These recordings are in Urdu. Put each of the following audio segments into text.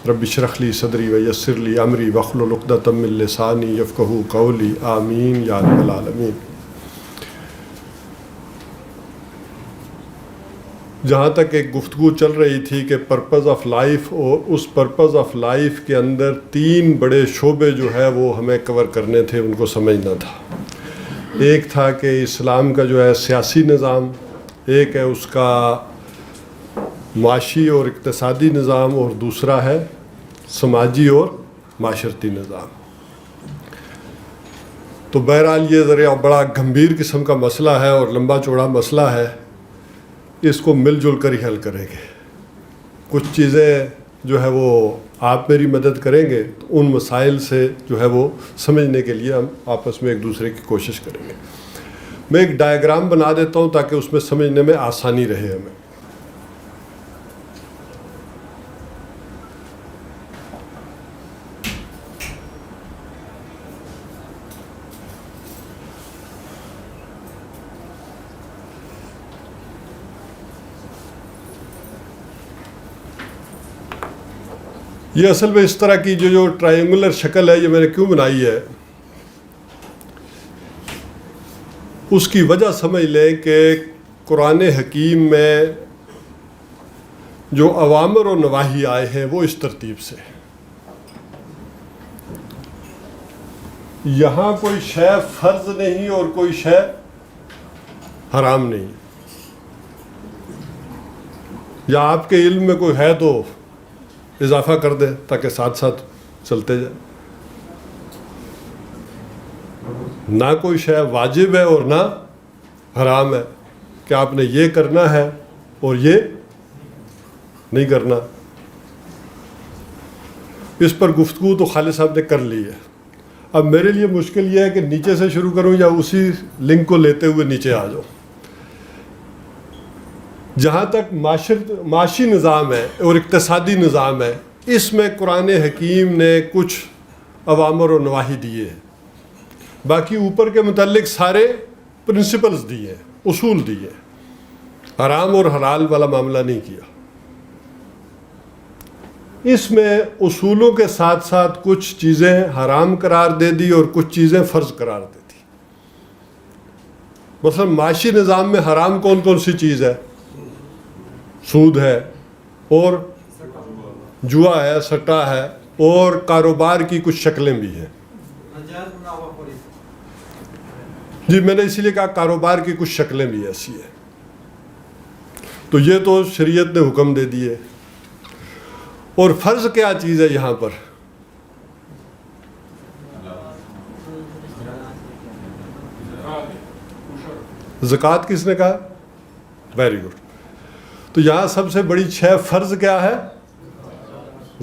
رب اشرح لی صدری ویسر لی امری واحلل عقدۃ من لسانی یفقہوا قولی آمین یا رب العالمین۔ جہاں تک ایک گفتگو چل رہی تھی کہ پرپز آف لائف، اور اس پرپز آف لائف کے اندر 3 بڑے شعبے جو ہے وہ ہمیں کور کرنے تھے، ان کو سمجھنا تھا۔ ایک تھا کہ اسلام کا جو ہے سیاسی نظام، ایک ہے اس کا معاشی اور اقتصادی نظام، اور دوسرا ہے سماجی اور معاشرتی نظام۔ تو بہرحال یہ ذرا بڑا گمبھیر قسم کا مسئلہ ہے اور لمبا چوڑا مسئلہ ہے، اس کو مل جل کر ہی حل کریں گے۔ کچھ چیزیں جو ہے وہ آپ میری مدد کریں گے تو ان مسائل سے جو ہے وہ سمجھنے کے لیے ہم آپس میں ایک دوسرے کی کوشش کریں گے۔ میں ایک ڈائیگرام بنا دیتا ہوں تاکہ اس میں سمجھنے میں آسانی رہے ہمیں۔ یہ اصل میں اس طرح کی جو ٹرائنگولر شکل ہے، یہ میں نے کیوں بنائی ہے، اس کی وجہ سمجھ لیں کہ قرآن حکیم میں جو اوامر و نواہی آئے ہیں وہ اس ترتیب سے۔ یہاں کوئی شے فرض نہیں اور کوئی شے حرام نہیں، یا آپ کے علم میں کوئی ہے تو اضافہ کر دیں تاکہ ساتھ ساتھ چلتے جائیں۔ نہ کوئی شے واجب ہے اور نہ حرام ہے کہ آپ نے یہ کرنا ہے اور یہ نہیں کرنا۔ اس پر گفتگو تو خالد صاحب نے کر لی ہے۔ اب میرے لیے مشکل یہ ہے کہ نیچے سے شروع کروں یا اسی لنک کو لیتے ہوئے نیچے آ جاؤں۔ جہاں تک معاشی نظام ہے اور اقتصادی نظام ہے، اس میں قرآن حکیم نے کچھ اوامر و نواہی دیے ہیں، باقی اوپر کے متعلق سارے پرنسپلز دیے ہیں، اصول دیے، حرام اور حلال والا معاملہ نہیں کیا۔ اس میں اصولوں کے ساتھ ساتھ کچھ چیزیں حرام قرار دے دی اور کچھ چیزیں فرض قرار دے دی۔ مثلا معاشی نظام میں حرام کون کون سی چیز ہے؟ سود ہے، اور جوا ہے، سٹا ہے، اور کاروبار کی کچھ شکلیں بھی ہیں۔ جی میں نے اسی لیے کہا کاروبار کی کچھ شکلیں بھی ایسی ہیں۔ تو یہ تو شریعت نے حکم دے دیے۔ اور فرض کیا چیز ہے یہاں پر؟ زکوٰۃ کس نے کہا؟ Very good. تو یہاں سب سے بڑی شے فرض کیا ہے؟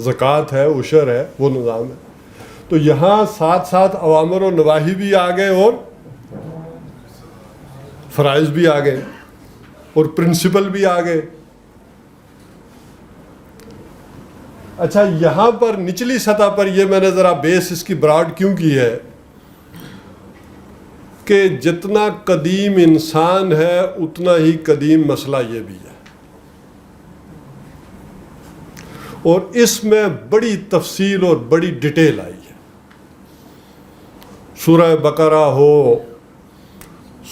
زکوٰۃ ہے، عشر ہے، وہ نظام ہے۔ تو یہاں ساتھ ساتھ اوامر و نواہی بھی آ گئے اور فرائض بھی آ گئے اور پرنسپل بھی آ گئے۔ اچھا، یہاں پر نچلی سطح پر یہ میں نے ذرا بیس اس کی براڈ کیوں کی ہے کہ جتنا قدیم انسان ہے اتنا ہی قدیم مسئلہ یہ بھی ہے، اور اس میں بڑی تفصیل اور بڑی ڈیٹیل آئی ہے۔ سورہ بقرہ ہو،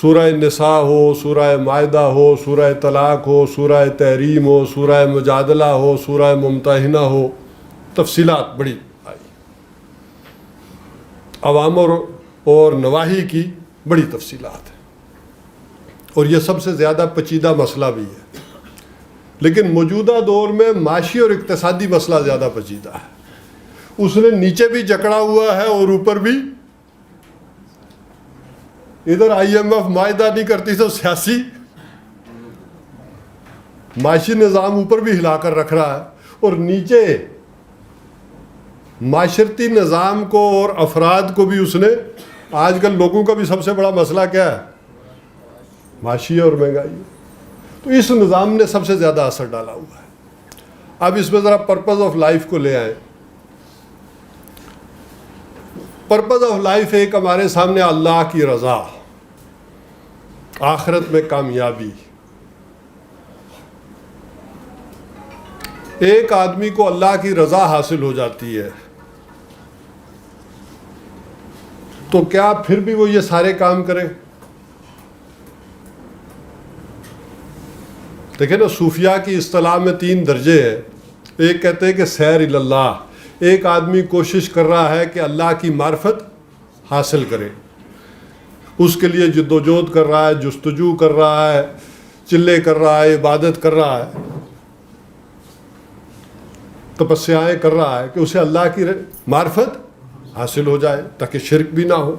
سورہ نساء ہو، سورہ مائدہ ہو، سورہ طلاق ہو، سورہ تحریم ہو، سورہ مجادلہ ہو، سورہ ممتحنہ ہو، تفصیلات بڑی آئی۔ اوامر اور نواہی کی بڑی تفصیلات ہیں، اور یہ سب سے زیادہ پیچیدہ مسئلہ بھی ہے۔ لیکن موجودہ دور میں معاشی اور اقتصادی مسئلہ زیادہ پیچیدہ ہے۔ اس نے نیچے بھی جکڑا ہوا ہے اور اوپر بھی۔ ادھر IMF معاہدہ نہیں کرتی تو سیاسی معاشی نظام اوپر بھی ہلا کر رکھ رہا ہے، اور نیچے معاشرتی نظام کو اور افراد کو بھی اس نے۔ آج کل لوگوں کا بھی سب سے بڑا مسئلہ کیا ہے؟ معاشی اور مہنگائی۔ تو اس نظام نے سب سے زیادہ اثر ڈالا ہوا ہے۔ اب اس میں ذرا پرپز آف لائف کو لے آئیں۔ پرپز آف لائف ایک ہمارے سامنے اللہ کی رضا، آخرت میں کامیابی، ایک آدمی کو اللہ کی رضا حاصل ہو جاتی ہے تو کیا پھر بھی وہ یہ سارے کام کرے؟ دیکھیں نا، صوفیاء کی اصطلاح میں 3 درجے ہیں. ایک کہتے ہیں کہ سیر اللہ، ایک آدمی کوشش کر رہا ہے کہ اللہ کی معرفت حاصل کرے، اس کے لیے جد و جہد کر رہا ہے، جستجو کر رہا ہے، چلے کر رہا ہے، عبادت کر رہا ہے، تپسیائیں کر رہا ہے کہ اسے اللہ کی معرفت حاصل ہو جائے تاکہ شرک بھی نہ ہو.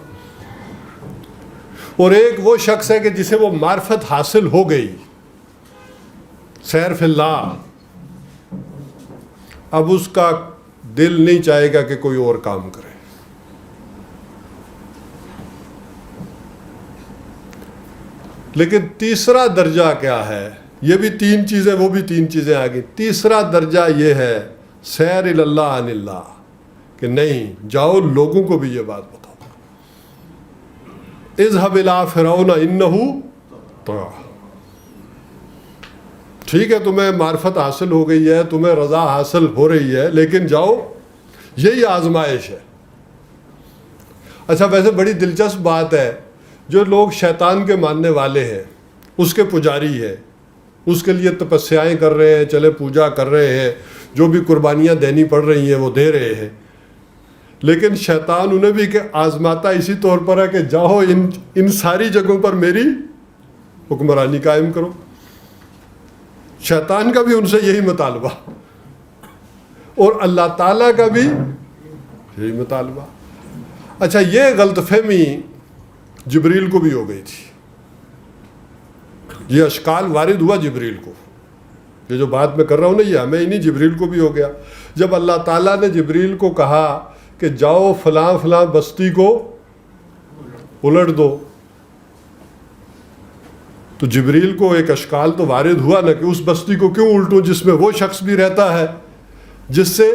اور ایک وہ شخص ہے کہ جسے وہ معرفت حاصل ہو گئی، سیر فی اللہ، اب اس کا دل نہیں چاہے گا کہ کوئی اور کام کرے. لیکن تیسرا درجہ کیا ہے؟ یہ بھی 3 چیزیں، وہ بھی 3 چیزیں آ گئی. تیسرا درجہ یہ ہے سیر اللہ عن اللہ، کہ نہیں، جاؤ لوگوں کو بھی یہ بات بتاؤ. اذهب الى فرعون انه طغى. ٹھیک ہے، تمہیں معرفت حاصل ہو گئی ہے، تمہیں رضا حاصل ہو رہی ہے، لیکن جاؤ، یہی آزمائش ہے. اچھا، ویسے بڑی دلچسپ بات ہے، جو لوگ شیطان کے ماننے والے ہیں، اس کے پجاری ہیں، اس کے لیے تپسیائیں کر رہے ہیں، چلے پوجا کر رہے ہیں، جو بھی قربانیاں دینی پڑ رہی ہیں وہ دے رہے ہیں، لیکن شیطان انہیں بھی کہ آزماتا اسی طور پر ہے کہ جاؤ ان ساری جگہوں پر میری حکمرانی قائم کرو. شیطان کا بھی ان سے یہی مطالبہ، اور اللہ تعالیٰ کا بھی یہی مطالبہ. اچھا، یہ غلط فہمی جبریل کو بھی ہو گئی تھی. یہ اشکال وارد ہوا جبریل کو، یہ جو بات میں کر رہا ہوں نا، یہ ہمیں ہی نہیں، جبریل کو بھی ہو گیا. جب اللہ تعالیٰ نے جبریل کو کہا کہ جاؤ فلاں فلاں بستی کو الٹ دو، تو جبریل کو ایک اشکال تو وارد ہوا نا کہ اس بستی کو کیوں الٹوں جس میں وہ شخص بھی رہتا ہے جس سے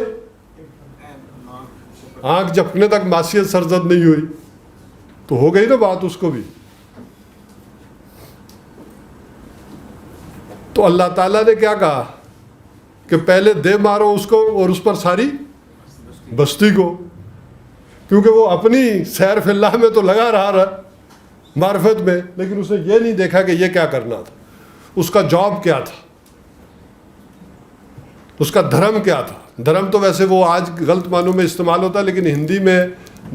آنکھ جھپکنے تک معصیت سرزد نہیں ہوئی. تو ہو گئی نا بات اس کو بھی. تو اللہ تعالیٰ نے کیا کہا کہ پہلے دے مارو اس کو اور اس پر ساری بستی کو، کیونکہ وہ اپنی سیر فی اللہ میں تو لگا رہا معرفت میں، لیکن اس نے یہ نہیں دیکھا کہ یہ کیا کرنا تھا، اس کا جاب کیا تھا، اس کا دھرم کیا تھا. دھرم تو ویسے وہ آج غلط معنوں میں استعمال ہوتا ہے، لیکن ہندی میں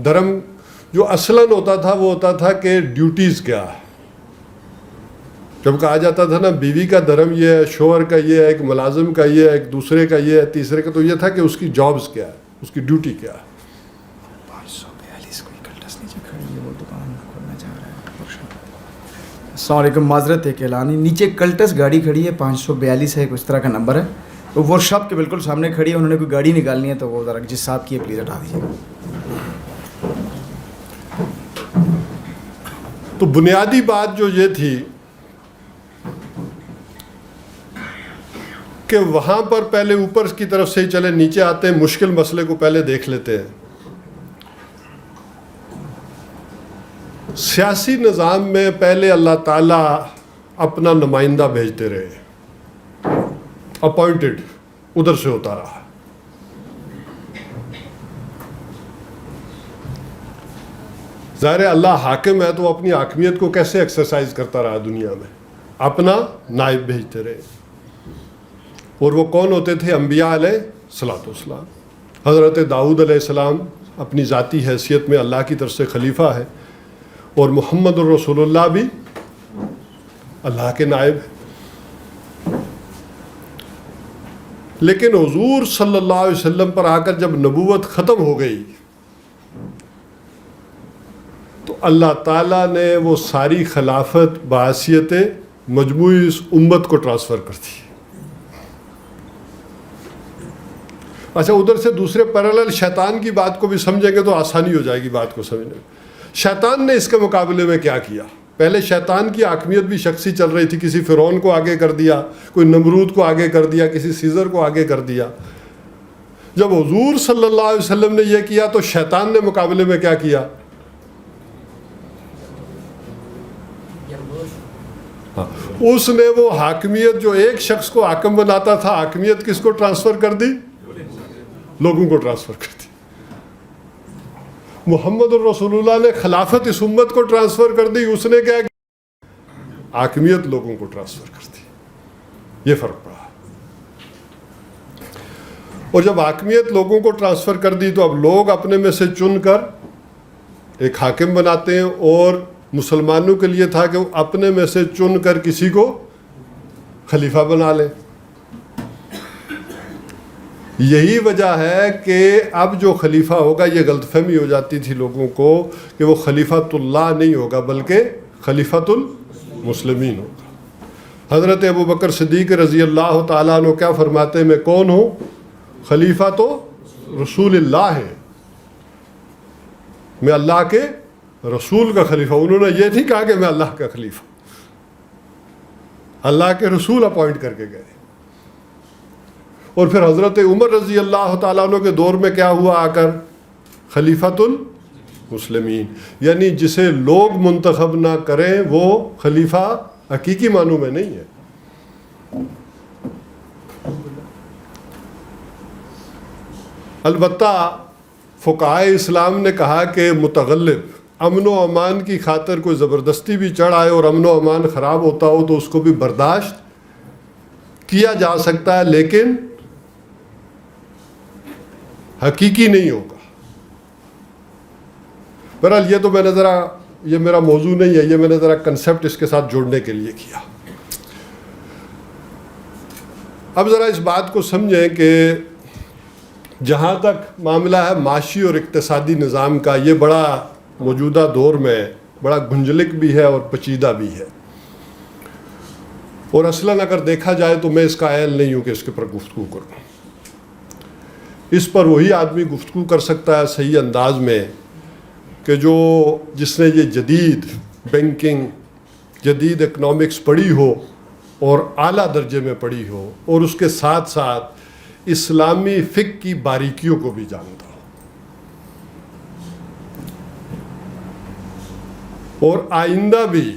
دھرم جو اصلاً ہوتا تھا وہ ہوتا تھا کہ ڈیوٹیز کیا ہے. جب کہا جاتا تھا نا بیوی کا دھرم یہ ہے، شوہر کا یہ ہے، ایک ملازم کا یہ ہے، ایک دوسرے کا یہ ہے، تیسرے کا، تو یہ تھا کہ اس کی جابز کیا ہے، اس کی ڈیوٹی کیا ہے. السلام علیکم، معذرت ہے کہ اعلانی نیچے کلٹس گاڑی کھڑی ہے، 542 ہے، اس طرح کا نمبر ہے، تو ورک شاپ کے بالکل سامنے کھڑی ہے. انہوں نے کوئی گاڑی نکالنی ہے تو وہ ذرا جس صاحب کی ہے پلیز ہٹا دیجیے. تو بنیادی بات جو یہ تھی کہ وہاں پر پہلے اوپر کی طرف سے ہی چلے نیچے آتے ہیں، مشکل مسئلے کو پہلے دیکھ لیتے ہیں. سیاسی نظام میں پہلے اللہ تعالیٰ اپنا نمائندہ بھیجتے رہے، اپوائنٹڈ، ادھر سے ہوتا رہا. ظاہر ہے اللہ حاکم ہے تو اپنی حاکمیت کو کیسے ایکسرسائز کرتا رہا دنیا میں، اپنا نائب بھیجتے رہے. اور وہ کون ہوتے تھے؟ انبیاء علیہ الصلوۃ والسلام. حضرت داؤد علیہ السلام اپنی ذاتی حیثیت میں اللہ کی طرف سے خلیفہ ہے، اور محمد الرسول اللہ بھی اللہ کے نائب ہیں. لیکن حضور صلی اللہ علیہ وسلم پر آ کر جب نبوت ختم ہو گئی تو اللہ تعالیٰ نے وہ ساری خلافت بحیثیت مجموعی اس امت کو ٹرانسفر کر دی. اچھا، ادھر سے دوسرے پیرالل شیطان کی بات کو بھی سمجھیں گے تو آسانی ہو جائے گی بات کو سمجھنے میں. شیطان نے اس کے مقابلے میں کیا کیا؟ پہلے شیطان کی حاکمیت بھی شخصی چل رہی تھی، کسی فرعون کو آگے کر دیا، کوئی نمرود کو آگے کر دیا، کسی سیزر کو آگے کر دیا. جب حضور صلی اللہ علیہ وسلم نے یہ کیا تو شیطان نے مقابلے میں کیا کیا؟ اس نے وہ حاکمیت جو ایک شخص کو حاکم بناتا تھا، حاکمیت کس کو ٹرانسفر کر دی؟ لوگوں کو ٹرانسفر کر دی. محمد الرسول اللہ نے خلافت اس امت کو ٹرانسفر کر دی، اس نے کیا حاکمیت لوگوں کو ٹرانسفر کر دی. یہ فرق پڑا. اور جب حاکمیت لوگوں کو ٹرانسفر کر دی تو اب لوگ اپنے میں سے چن کر ایک حاکم بناتے ہیں، اور مسلمانوں کے لیے تھا کہ وہ اپنے میں سے چن کر کسی کو خلیفہ بنا لیں. یہی وجہ ہے کہ اب جو خلیفہ ہوگا، یہ غلط فہمی ہو جاتی تھی لوگوں کو کہ وہ خلیفۃ اللہ نہیں ہوگا بلکہ خلیفۃ المسلمین ہوگا. حضرت ابوبکر صدیق رضی اللہ تعالیٰ عنہ کیا فرماتے ہیں؟ میں کون ہوں؟ خلیفہ تو رسول اللہ ہے، میں اللہ کے رسول کا خلیفہ. انہوں نے یہ نہیں کہا کہ میں اللہ کا خلیفہ، اللہ کے رسول اپوائنٹ کر کے گئے. اور پھر حضرت عمر رضی اللہ تعالیٰ عنہ کے دور میں کیا ہوا آ کر؟ خلیفۃ المسلمین، یعنی جسے لوگ منتخب نہ کریں وہ خلیفہ حقیقی معنوں میں نہیں ہے. البتہ فقہائے اسلام نے کہا کہ متغلب امن و امان کی خاطر کوئی زبردستی بھی چڑھ آئے اور امن و امان خراب ہوتا ہو تو اس کو بھی برداشت کیا جا سکتا ہے، لیکن حقیقی نہیں ہوگا. بہرحال یہ تو میں نے ذرا، یہ میرا موضوع نہیں ہے، یہ میں نے ذرا کنسیپٹ اس کے ساتھ جوڑنے کے لیے کیا. اب ذرا اس بات کو سمجھیں کہ جہاں تک معاملہ ہے معاشی اور اقتصادی نظام کا، یہ بڑا موجودہ دور میں بڑا گنجلک بھی ہے اور پیچیدہ بھی ہے. اور اصلاً اگر دیکھا جائے تو میں اس کا اہل نہیں ہوں کہ اس کے پر گفتگو کروں. اس پر وہی آدمی گفتگو کر سکتا ہے صحیح انداز میں کہ جس نے یہ جدید بینکنگ، جدید اکنامکس پڑھی ہو اور اعلیٰ درجے میں پڑھی ہو، اور اس کے ساتھ ساتھ اسلامی فقہ کی باریکیوں کو بھی جانتا ہو. اور آئندہ بھی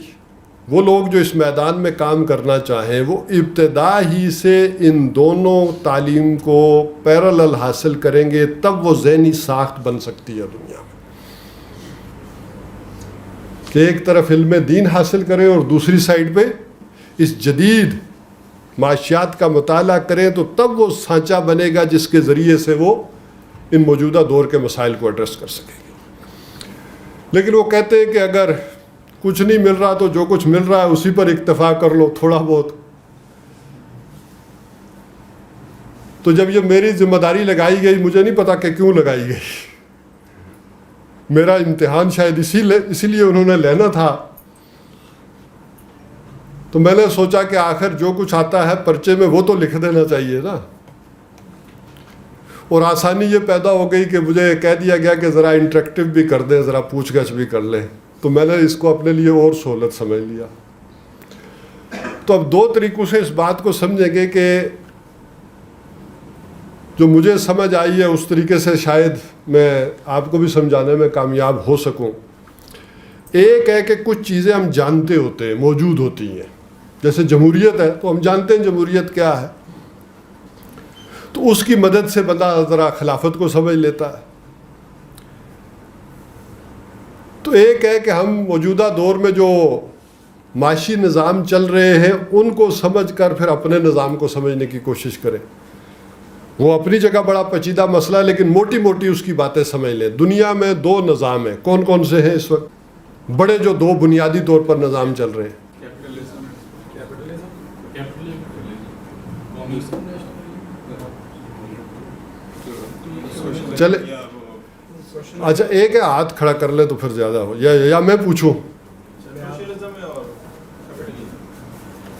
وہ لوگ جو اس میدان میں کام کرنا چاہیں وہ ابتدا ہی سے ان دونوں تعلیم کو پیرالل حاصل کریں گے، تب وہ ذہنی ساخت بن سکتی ہے دنیا میں. کہ ایک طرف علم دین حاصل کریں اور دوسری سائڈ پہ اس جدید معاشیات کا مطالعہ کریں، تو تب وہ سانچہ بنے گا جس کے ذریعے سے وہ ان موجودہ دور کے مسائل کو ایڈریس کر سکیں گے. لیکن وہ کہتے ہیں کہ اگر کچھ نہیں مل رہا تو جو کچھ مل رہا ہے اسی پر اکتفا کر لو تھوڑا بہت. تو جب یہ میری ذمہ داری لگائی گئی، مجھے نہیں پتا کہ کیوں لگائی گئی. میرا امتحان شاید اسی لیے انہوں نے لینا تھا. تو میں نے سوچا کہ آخر جو کچھ آتا ہے پرچے میں وہ تو لکھ دینا چاہیے نا. اور آسانی یہ پیدا ہو گئی کہ مجھے کہہ دیا گیا کہ ذرا انٹریکٹیو بھی کر دیں، ذرا پوچھ گچھ بھی کر لیں. تو میں نے اس کو اپنے لیے اور سہولت سمجھ لیا. تو اب دو طریقوں سے اس بات کو سمجھیں گے کہ جو مجھے سمجھ آئی ہے اس طریقے سے شاید میں آپ کو بھی سمجھانے میں کامیاب ہو سکوں. ایک ہے کہ کچھ چیزیں ہم جانتے ہوتے ہیں، موجود ہوتی ہیں. جیسے جمہوریت ہے تو ہم جانتے ہیں جمہوریت کیا ہے، تو اس کی مدد سے بندہ ذرا خلافت کو سمجھ لیتا ہے. تو ایک ہے کہ ہم موجودہ دور میں جو معاشی نظام چل رہے ہیں ان کو سمجھ کر پھر اپنے نظام کو سمجھنے کی کوشش کریں. وہ اپنی جگہ بڑا پیچیدہ مسئلہ ہے، لیکن موٹی موٹی اس کی باتیں سمجھ لیں. دنیا میں دو نظام ہیں. کون کون سے ہیں اس وقت؟ بڑے جو دو بنیادی طور پر نظام چل رہے ہیں. چلے اچھا ایک ہے، ہاتھ کھڑا کر لے تو پھر زیادہ ہو، یا میں پوچھوں؟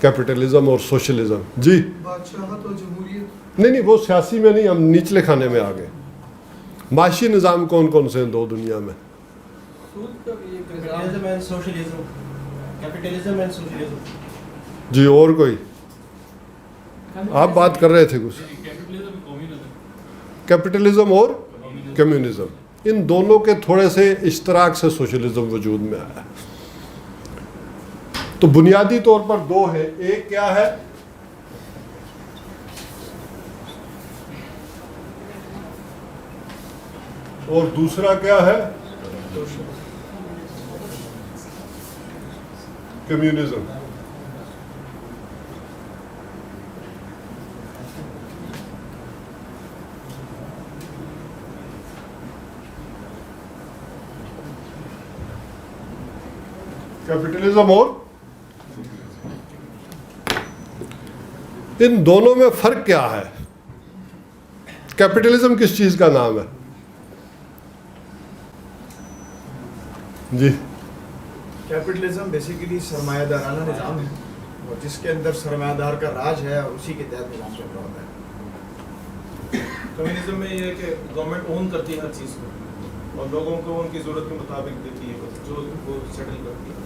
کیپٹلزم اور سوشلزم. جی نہیں وہ سیاسی میں نہیں، ہم نچلے کھانے میں آ گئے. معاشی نظام کون کون سے ہیں دو دنیا میں؟ جی اور کوئی؟ آپ بات کر رہے تھے کچھ. کیپٹلزم اور کمیونزم، ان دونوں کے تھوڑے سے اشتراک سے سوشلزم وجود میں آیا. تو بنیادی طور پر دو ہیں. ایک کیا ہے؟ اور دوسرا کیا ہے؟ کمیونزم. کیپٹلزم اور ان دونوں میں فرق کیا ہے؟ کیپٹلزم کس چیز کا نام ہے؟ جی کیپٹلزم بیسیکلی سرمایہ دارانہ نظام ہے اور جس کے اندر سرمایہ دار کا راج ہے اور اسی کے تحت نظام چل رہا ہوتا ہے. کمیونزم میں یہ ہے کہ گورنمنٹ اون کرتی ہے ہر چیز کو اور لوگوں کو ان کی ضرورت کے مطابق دیتی ہے بس جو وہ سیٹل کرتی ہے.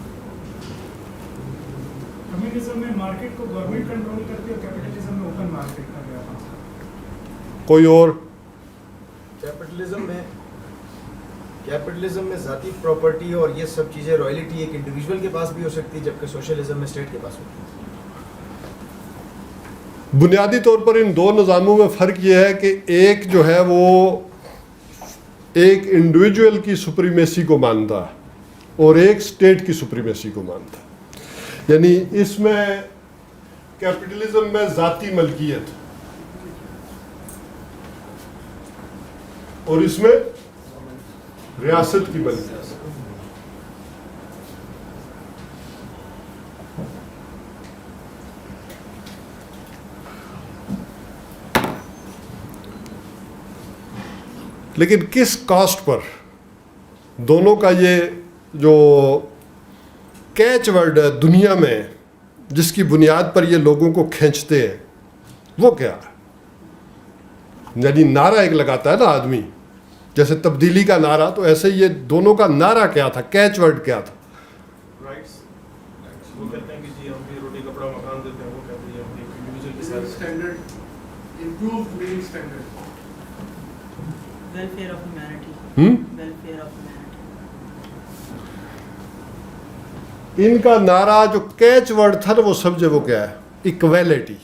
کمیونزم میں مارکیٹ کو گورنمنٹ کنٹرول کرتی ہے اور کیپٹلزم میں اوپن مارکیٹ کا ویاپار. کوئی اور؟ کیپٹلزم میں ذاتی پراپرٹی اور یہ سب چیزیں رائلٹی ایک انڈیویجول کے پاس بھی ہو سکتی ہے جبکہ سوشلزم میں اسٹیٹ کے پاس ہوتی ہے. بنیادی طور پر ان دو نظاموں میں فرق یہ ہے کہ ایک جو ہے وہ ایک انڈیویجول کی سپریمیسی کو مانتا ہے اور ایک اسٹیٹ کی سپریمیسی کو مانتا ہے. یعنی اس میں کیپٹلزم میں ذاتی ملکیت اور اس میں ریاست کی ملکیت. لیکن کس کاسٹ پر دونوں کا یہ جو کیچ ورڈ ہے دنیا میں جس کی بنیاد پر یہ لوگوں کو کھینچتے ہیں وہ کیا ہے؟ یعنی نعرہ ایک لگاتا ہے نا آدمی، جیسے تبدیلی کا نعرہ، تو ایسے یہ دونوں کا نعرہ کیا تھا، کیچ ورڈ کیا تھا؟ رائٹس. وہ کہتے ہیں کہ جی ہم بھی روٹی کپڑا مکان دیتے ہیں، وہ کہتے ہیں ہم بھی انڈیویجول کے ساتھ standard improved living standard welfare of humanity. Welfare of humanity. ان کا نعرہ جو کیچ ورڈ تھا نا وہ سمجھے وہ کیا ہے؟ ایکویلٹی.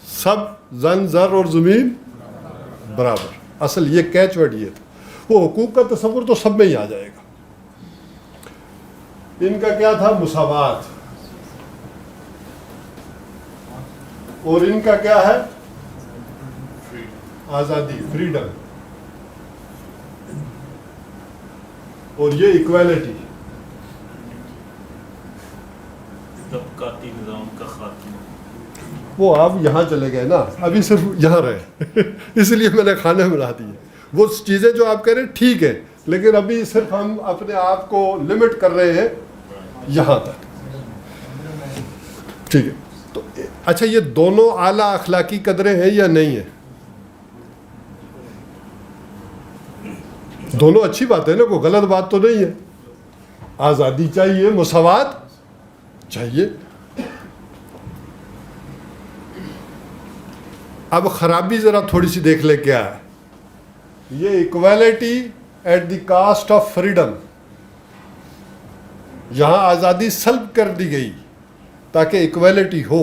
سب زن زر اور زمین برابر. اصل یہ کیچ ورڈ یہ تھا. وہ حقوق کا تصور تو سب میں ہی آ جائے گا. ان کا کیا تھا؟ مساوات. اور ان کا کیا ہے؟ آزادی، فریڈم. اور یہ ایکویلٹی. طبقاتی نظام کا خاتمہ. وہ آپ یہاں چلے گئے نا، ابھی صرف یہاں رہے اس لیے میں نے کھانے بنا دیے. وہ چیزیں جو آپ کہہ رہے ہیں ٹھیک ہے، لیکن ابھی صرف ہم اپنے آپ کو لمٹ کر رہے ہیں یہاں تک. ٹھیک ہے. تو اچھا، یہ دونوں اعلیٰ اخلاقی قدریں ہیں یا نہیں ہیں؟ دونوں اچھی بات ہے نا، کوئی غلط بات تو نہیں ہے. آزادی چاہیے، مساوات چاہیے. اب خرابی ذرا تھوڑی سی دیکھ لے کیا ہے. یہ equality at the cost of freedom. یہاں آزادی سلب کر دی گئی تاکہ ایکویلٹی ہو،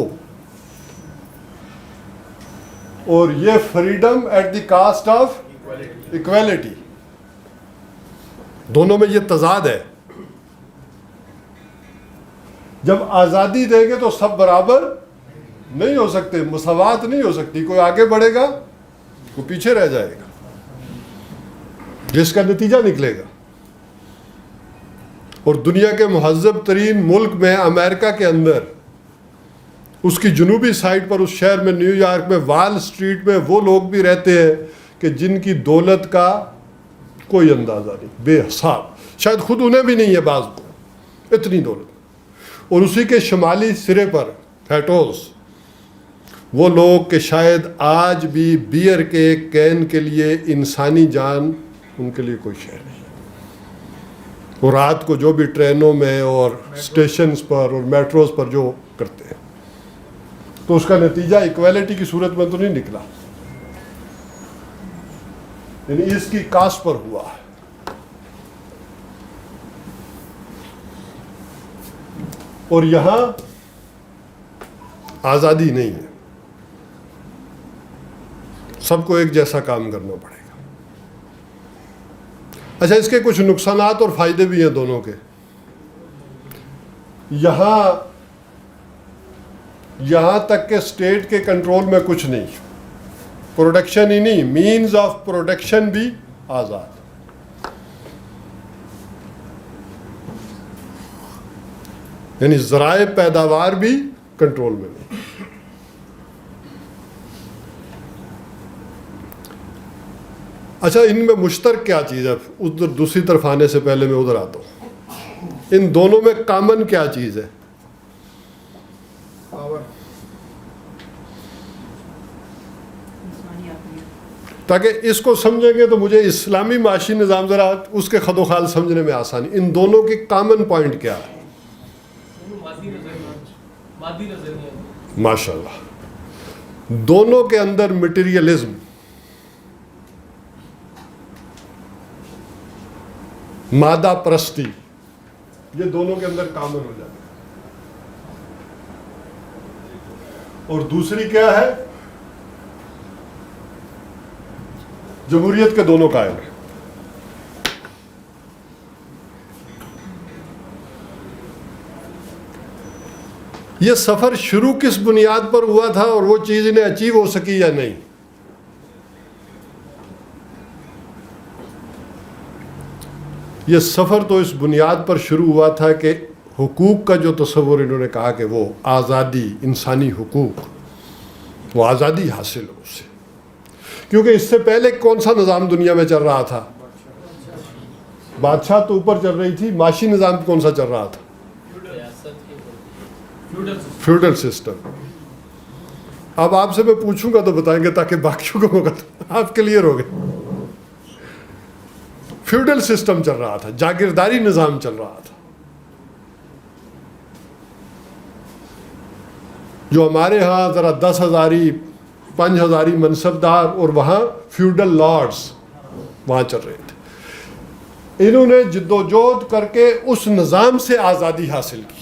اور یہ freedom at the cost of equality. دونوں میں یہ تضاد ہے. جب آزادی دیں گے تو سب برابر نہیں ہو سکتے، مساوات نہیں ہو سکتی. کوئی آگے بڑھے گا، کوئی پیچھے رہ جائے گا، جس کا نتیجہ نکلے گا. اور دنیا کے مہذب ترین ملک میں، امریکہ کے اندر، اس کی جنوبی سائڈ پر، اس شہر میں، نیو یارک میں، وال اسٹریٹ میں، وہ لوگ بھی رہتے ہیں کہ جن کی دولت کا کوئی اندازہ نہیں، بے حساب. شاید خود انہیں بھی نہیں ہے بعض کو اتنی دولت. اور اسی کے شمالی سرے پر فیٹوز، وہ لوگ کہ شاید آج بھی بیئر کے ایک کین کے لیے انسانی جان ان کے لیے کوئی شے نہیں. اور رات کو جو بھی ٹرینوں میں اور اسٹیشنز پر اور میٹروز پر جو کرتے ہیں، تو اس کا نتیجہ ایکویلٹی کی صورت میں تو نہیں نکلا. یعنی اس کی کاسٹ پر ہوا ہے. اور یہاں آزادی نہیں ہے, سب کو ایک جیسا کام کرنا پڑے گا. اچھا, اس کے کچھ نقصانات اور فائدے بھی ہیں دونوں کے. یہاں تک کہ اسٹیٹ کے کنٹرول میں کچھ نہیں, پروڈکشن ہی نہیں, مینز آف پروڈکشن بھی آزاد. یعنی ذرائع پیداوار بھی کنٹرول میں نہیں. اچھا, ان میں مشترک کیا چیز ہے؟ ادھر دوسری طرف آنے سے پہلے میں ادھر آتا ہوں. ان دونوں میں کامن کیا چیز ہے؟ تاکہ اس کو سمجھیں گے تو مجھے اسلامی معاشی نظام ذرا اس کے خد و خال سمجھنے میں آسانی. ان دونوں کی کامن پوائنٹ کیا ہے؟ ماشاء اللہ, دونوں کے اندر مٹیریلزم, مادہ پرستی, یہ دونوں کے اندر کامن ہو جاتا ہے. اور دوسری کیا ہے؟ جمہوریت کے دونوں قائم ہیں. یہ سفر شروع کس بنیاد پر ہوا تھا اور وہ چیز انہیں اچیو ہو سکی یا نہیں؟ یہ سفر تو اس بنیاد پر شروع ہوا تھا کہ حقوق کا جو تصور انہوں نے کہا کہ وہ آزادی, انسانی حقوق, وہ آزادی حاصل ہو اسے. کیونکہ اس سے پہلے کون سا نظام دنیا میں چل رہا تھا؟ بادشاہ تو اوپر چل رہی تھی, معاشی نظام کون سا چل رہا تھا؟ Feudal system. اب آپ سے میں پوچھوں گا تو بتائیں گے تاکہ باقیوں کو ہوگا آپ کلیئر ہو گئے. فیوڈل سسٹم چل رہا تھا, جاگیرداری نظام چل رہا تھا. جو ہمارے ہاں ذرا 10,000 5,000 منصبدار اور وہاں فیوڈل لارڈز وہاں چل رہے تھے. انہوں نے جدوجہد کر کے اس نظام سے آزادی حاصل کی,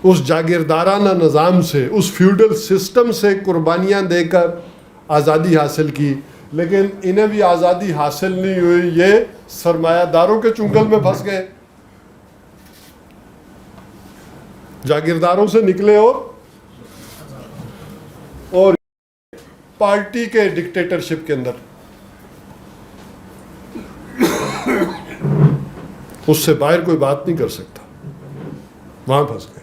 اس جاگیردارانہ نظام سے, اس فیوڈل سسٹم سے قربانیاں دے کر آزادی حاصل کی. لیکن انہیں بھی آزادی حاصل نہیں ہوئی, یہ سرمایہ داروں کے چنگل میں پھنس گئے, جاگیرداروں سے نکلے اور پارٹی کے ڈکٹیٹرشپ کے اندر, اس سے باہر کوئی بات نہیں کر سکتا, وہاں پھنس گئے.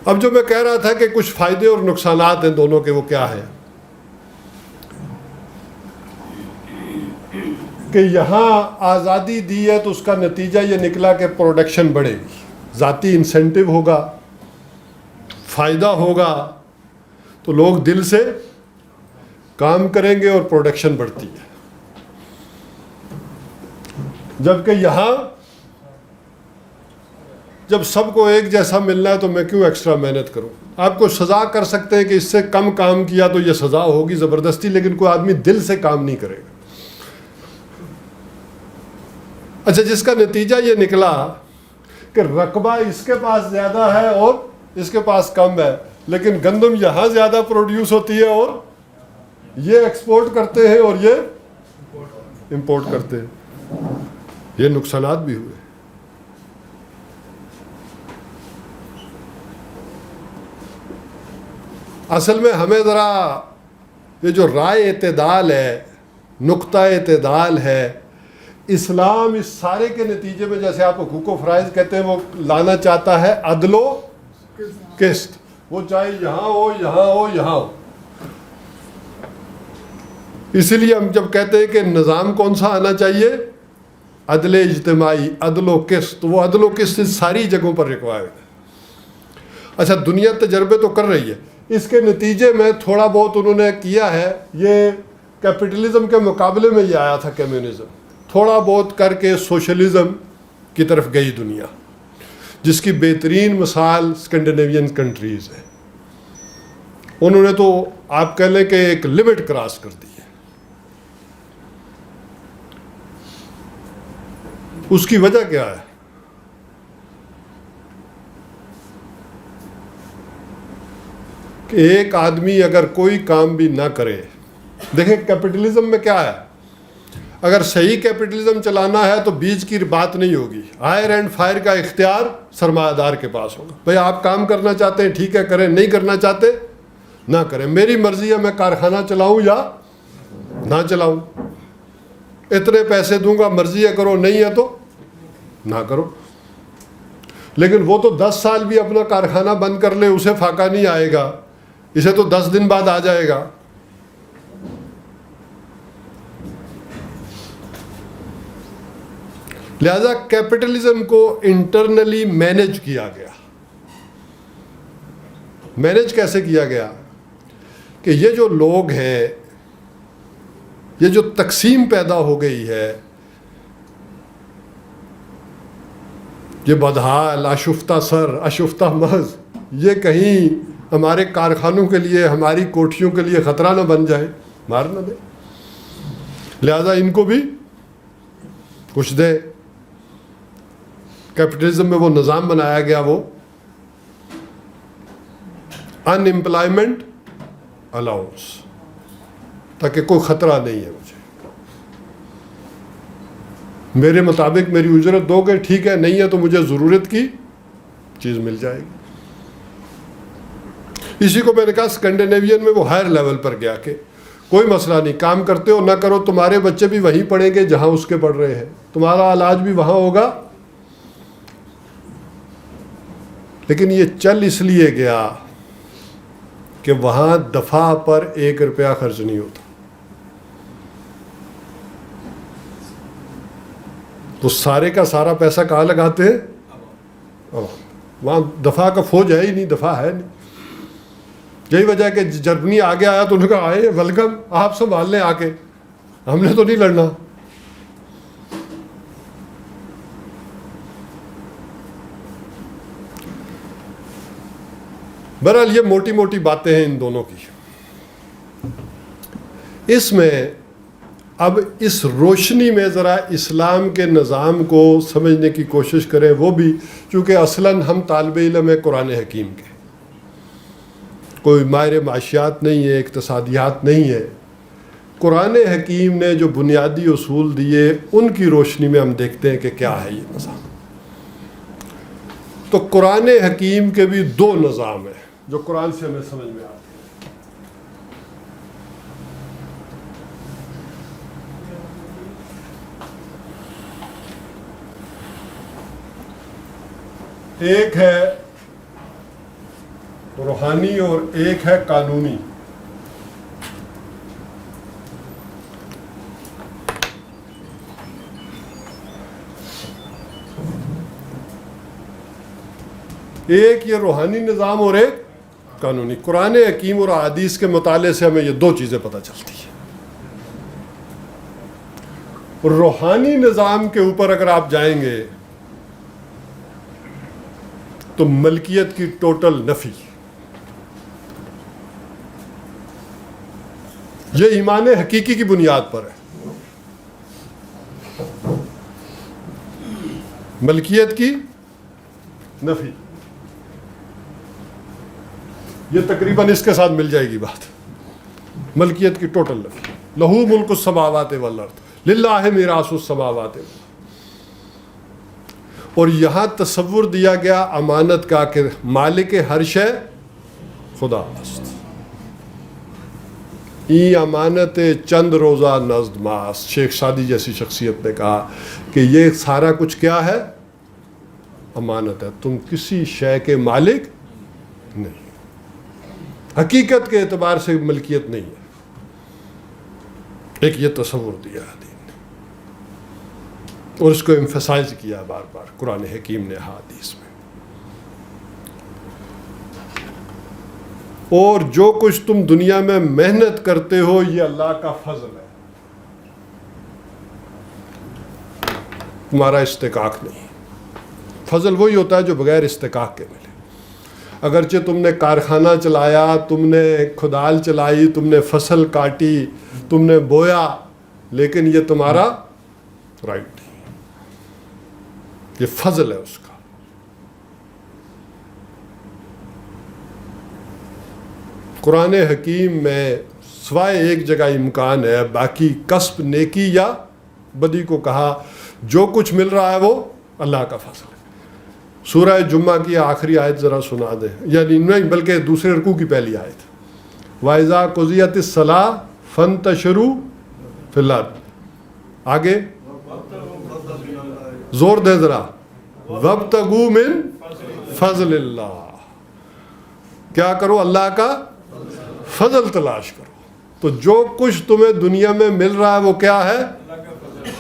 اب جو میں کہہ رہا تھا کہ کچھ فائدے اور نقصانات ہیں دونوں کے, وہ کیا ہے کہ یہاں آزادی دی ہے تو اس کا نتیجہ یہ نکلا کہ پروڈکشن بڑھے گی, ذاتی انسینٹیو ہوگا, فائدہ ہوگا, تو لوگ دل سے کام کریں گے اور پروڈکشن بڑھتی ہے. جبکہ یہاں جب سب کو ایک جیسا ملنا ہے تو میں کیوں ایکسٹرا محنت کروں؟ آپ کو سزا کر سکتے ہیں کہ اس سے کم کام کیا تو یہ سزا ہوگی زبردستی, لیکن کوئی آدمی دل سے کام نہیں کرے گا. اچھا, جس کا نتیجہ یہ نکلا کہ رقبہ اس کے پاس زیادہ ہے اور اس کے پاس کم ہے, لیکن گندم یہاں زیادہ پروڈیوس ہوتی ہے اور یہ ایکسپورٹ کرتے ہیں اور یہ امپورٹ کرتے ہیں. یہ نقصانات بھی ہوئے. اصل میں ہمیں ذرا یہ جو رائے اعتدال ہے, نقطہ اعتدال ہے, اسلام اس سارے کے نتیجے میں, جیسے آپ حقوق و فرائض کہتے ہیں, وہ لانا چاہتا ہے عدل و قسط. وہ چاہے یہاں ہو, یہاں ہو, یہاں ہو. اسی لیے ہم جب کہتے ہیں کہ نظام کون سا آنا چاہیے, عدل اجتماعی, عدل و قسط, وہ عدل و قسط ساری جگہوں پر ریکوائرڈ ہے. اچھا, دنیا تجربے تو کر رہی ہے, اس کے نتیجے میں تھوڑا بہت انہوں نے کیا ہے. یہ کیپٹلزم کے مقابلے میں یہ آیا تھا کمیونزم, تھوڑا بہت کر کے سوشلزم کی طرف گئی دنیا, جس کی بہترین مثال اسکینڈینیوین کنٹریز ہے. انہوں نے تو آپ کہہ لیں کہ ایک لمٹ کراس کر دی ہے. اس کی وجہ کیا ہے؟ کہ ایک آدمی اگر کوئی کام بھی نہ کرے، دیکھیں کیپٹلزم میں کیا ہے، اگر صحیح کیپٹلزم چلانا ہے تو بیچ کی بات نہیں ہوگی، ہائر اینڈ فائر کا اختیار سرمایہ دار کے پاس ہوگا. بھئی آپ کام کرنا چاہتے ہیں ٹھیک ہے کریں، نہیں کرنا چاہتے نہ کریں، میری مرضی ہے میں کارخانہ چلاؤں یا نہ چلاؤں، اتنے پیسے دوں گا، مرضی ہے کرو، نہیں ہے تو نہ کرو. لیکن وہ تو 10 سال بھی اپنا کارخانہ بند کر لے، اسے فاقہ نہیں آئے گا، اسے تو 10 دن بعد آ جائے گا. لہذا کیپٹلزم کو انٹرنلی مینج کیا گیا. مینج کیسے کیا گیا؟ کہ یہ جو لوگ ہیں، یہ جو تقسیم پیدا ہو گئی ہے، یہ بدحال، آشفتہ سر، آشفتہ مغز، یہ کہیں ہمارے کارخانوں کے لیے، ہماری کوٹھیوں کے لیے خطرہ نہ بن جائے، مار نہ دے. لہذا ان کو بھی کچھ دے. کیپٹلزم میں وہ نظام بنایا گیا، وہ ان امپلائمنٹ الاؤنس، تاکہ کوئی خطرہ نہیں ہے مجھے، میرے مطابق میری اجرت دو گے ٹھیک ہے، نہیں ہے تو مجھے ضرورت کی چیز مل جائے گی. اسی کو میں نے کہا اسکینڈینیوین میں وہ ہائر لیول پر گیا کہ کوئی مسئلہ نہیں، کام کرتے ہو نہ کرو، تمہارے بچے بھی وہیں پڑھیں گے جہاں اس کے پڑھ رہے ہیں، تمہارا علاج بھی وہاں ہوگا. لیکن یہ چل اس لیے گیا کہ وہاں دفعہ پر 1 روپیہ خرچ نہیں ہوتا. تو سارے کا سارا پیسہ کہاں لگاتے ہیں؟ وہاں دفعہ کا فوج ہے ہی نہیں، دفعہ ہے نہیں. یہی وجہ ہے کہ جرمنی آگے آیا تو انہوں نے کہا آئے ویلکم، آپ سنبھال لیں آ کے، ہم نے تو نہیں لڑنا. بہرحال یہ موٹی موٹی باتیں ہیں ان دونوں کی. اس میں اب اس روشنی میں ذرا اسلام کے نظام کو سمجھنے کی کوشش کریں، وہ بھی چونکہ اصلاً ہم طالب علم ہیں قرآن حکیم کے، کوئی ماہر معاشیات نہیں ہے، اقتصادیات نہیں ہے. قرآن حکیم نے جو بنیادی اصول دیے ان کی روشنی میں ہم دیکھتے ہیں کہ کیا ہے یہ نظام. تو قرآن حکیم کے بھی 2 نظام ہیں جو قرآن سے ہمیں سمجھ میں آتے ہیں. ایک ہے روحانی اور ایک ہے قانونی. ایک یہ روحانی نظام اور ایک قانونی. قرآن حکیم اور احادیث کے مطالعے سے ہمیں یہ 2 چیزیں پتہ چلتی ہیں. روحانی نظام کے اوپر اگر آپ جائیں گے تو ملکیت کی ٹوٹل نفی، یہ ایمان حقیقی کی بنیاد پر ہے. ملکیت کی نفی، یہ تقریباً اس کے ساتھ مل جائے گی بات. ملکیت کی ٹوٹل نفی. لہو ملک السماوات والارض للہ میراث السماوات. اور یہاں تصور دیا گیا امانت کا کہ مالک ہر شے خدا است. ای امانت چند روزہ نزد ماس. شیخ سعدی جیسی شخصیت نے کہا کہ یہ سارا کچھ کیا ہے؟ امانت ہے. تم کسی شے کے مالک نہیں، حقیقت کے اعتبار سے ملکیت نہیں ہے. ایک یہ تصور دیا ہے دین نے، اور اس کو ایمفسائز کیا بار بار قرآن حکیم نے احادیث میں. اور جو کچھ تم دنیا میں محنت کرتے ہو یہ اللہ کا فضل ہے، تمہارا استحقاق نہیں. فضل وہی ہوتا ہے جو بغیر استحقاق کے ملے. اگرچہ تم نے کارخانہ چلایا، تم نے کھدال چلائی، تم نے فصل کاٹی، تم نے بویا، لیکن یہ تمہارا رائٹ نہیں. یہ فضل ہے اس کا. قرآن حکیم میں سوائے ایک جگہ امکان ہے، باقی کسب نیکی یا بدی کو کہا جو کچھ مل رہا ہے وہ اللہ کا فضل ہے. سورہ جمعہ کی آخری آیت ذرا سنا دیں، یعنی نہیں بلکہ دوسرے رکوع کی پہلی آیت. وَإِذَا قُضِيَتِ الصَّلَاةُ فَانتَشِرُوا فِي الْأَرْضِ. آگے زور دے ذرا. وَابْتَغُوا مِن فضل اللہ. کیا کرو؟ اللہ کا فضل تلاش کرو. تو جو کچھ تمہیں دنیا میں مل رہا ہے وہ کیا ہے؟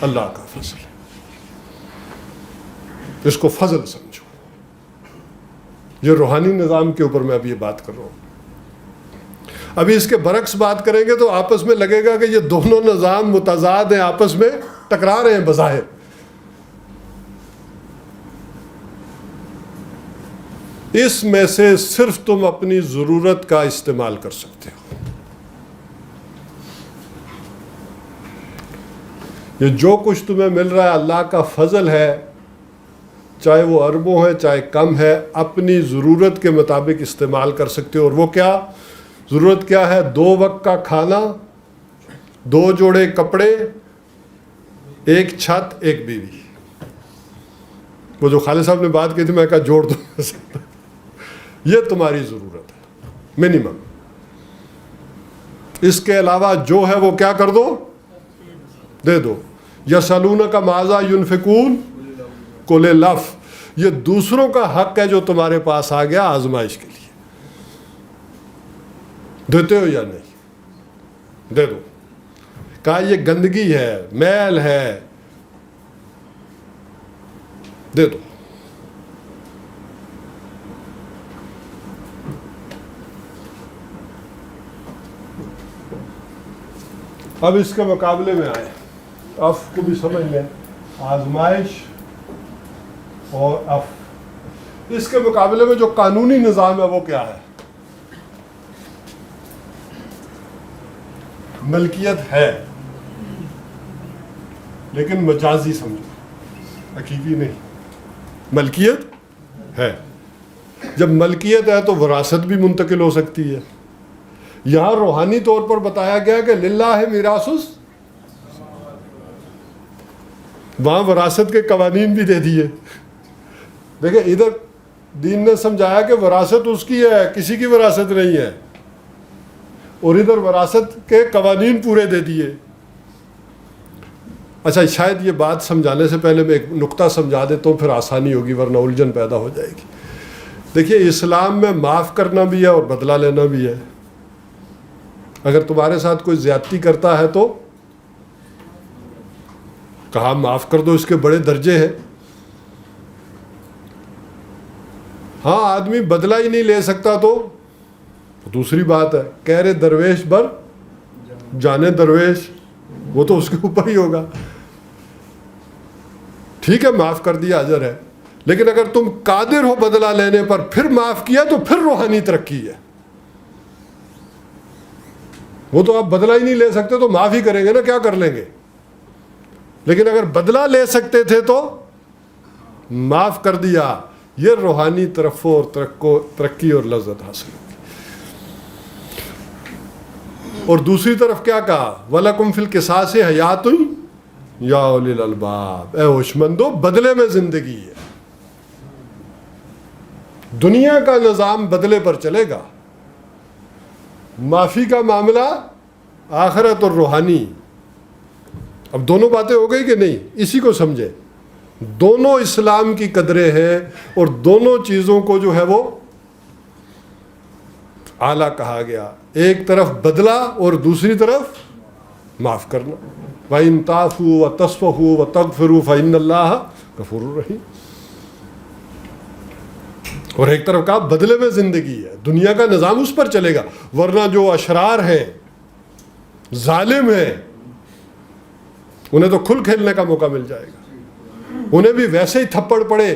اللہ کا فضل ہے. اس کو فضل سمجھو. یہ روحانی نظام کے اوپر میں اب یہ بات کر رہا ہوں. ابھی اس کے برعکس بات کریں گے تو آپس میں لگے گا کہ یہ دونوں نظام متضاد ہیں، آپس میں ٹکرا رہے ہیں بظاہر. اس میں سے صرف تم اپنی ضرورت کا استعمال کر سکتے ہو. یہ جو کچھ تمہیں مل رہا ہے اللہ کا فضل ہے، چاہے وہ اربوں ہے چاہے کم ہے، اپنی ضرورت کے مطابق استعمال کر سکتے ہو. اور وہ کیا ضرورت کیا ہے؟ 2 وقت کا کھانا، 2 جوڑے کپڑے، 1 چھت، 1 بیوی. وہ جو خالد صاحب نے بات کی تھی میں کہا جوڑ دو. یہ تمہاری ضرورت ہے منیمم. اس کے علاوہ جو ہے وہ کیا کر دو؟ دے دو. یسألونک ماذا ینفقون قل العفو. یہ دوسروں کا حق ہے جو تمہارے پاس آ گیا آزمائش کے لیے. دیتے ہو یا نہیں؟ دے دو. کہا یہ گندگی ہے، میل ہے، دے دو. اب اس کے مقابلے میں آئے، اف کو بھی سمجھ لیں. آزمائش اور اف. اس کے مقابلے میں جو قانونی نظام ہے وہ کیا ہے؟ ملکیت ہے لیکن مجازی سمجھو، حقیقی نہیں. ملکیت ہے. جب ملکیت ہے تو وراثت بھی منتقل ہو سکتی ہے. یہاں روحانی طور پر بتایا گیا کہ للہ میراث. وہاں وراثت کے قوانین بھی دے دیے. دیکھیں ادھر دین نے سمجھایا کہ وراثت اس کی ہے، کسی کی وراثت نہیں ہے، اور ادھر وراثت کے قوانین پورے دے دیے. اچھا شاید یہ بات سمجھانے سے پہلے میں ایک نقطہ سمجھا دیتا ہوں، پھر آسانی ہوگی ورنہ الجھن پیدا ہو جائے گی. دیکھیے اسلام میں معاف کرنا بھی ہے اور بدلہ لینا بھی ہے. اگر تمہارے ساتھ کوئی زیادتی کرتا ہے تو کہا معاف کر دو، اس کے بڑے درجے ہیں. ہاں آدمی بدلہ ہی نہیں لے سکتا تو دوسری بات ہے. کہہ رہے درویش بر جانے درویش، وہ تو اس کے اوپر ہی ہوگا. ٹھیک ہے معاف کر دیا اجر ہے، لیکن اگر تم قادر ہو بدلہ لینے پر پھر معاف کیا تو پھر روحانی ترقی ہے. وہ تو آپ بدلہ ہی نہیں لے سکتے تو معاف ہی کریں گے نا، کیا کر لیں گے. لیکن اگر بدلہ لے سکتے تھے تو معاف کر دیا، یہ روحانی ترفع اور ترقی اور لذت حاصل ہوگی. اور دوسری طرف کیا کہا؟ وَلَكُمْ فِي الْقِصَاصِ حَيَاتٌ یا اولی الالباب. اے ہوشمندو بدلے میں زندگی ہے. دنیا کا نظام بدلے پر چلے گا، معافی کا معاملہ آخرت اور روحانی. اب دونوں باتیں ہو گئی کہ نہیں؟ اسی کو سمجھے. دونوں اسلام کی قدریں ہیں اور دونوں چیزوں کو جو ہے وہ اعلیٰ کہا گیا. ایک طرف بدلہ اور دوسری طرف معاف کرنا. وَإِن تَعْفُوا وَتَصْفَحُوا وَتَغْفِرُوا فَإِنَّ اللَّهَ غَفُورٌ رَحِيمٌ. اور ایک طرف کہا بدلے میں زندگی ہے، دنیا کا نظام اس پر چلے گا. ورنہ جو اشرار ہیں، ظالم ہیں، انہیں تو کھل کھیلنے کا موقع مل جائے گا. انہیں بھی ویسے ہی تھپڑ پڑے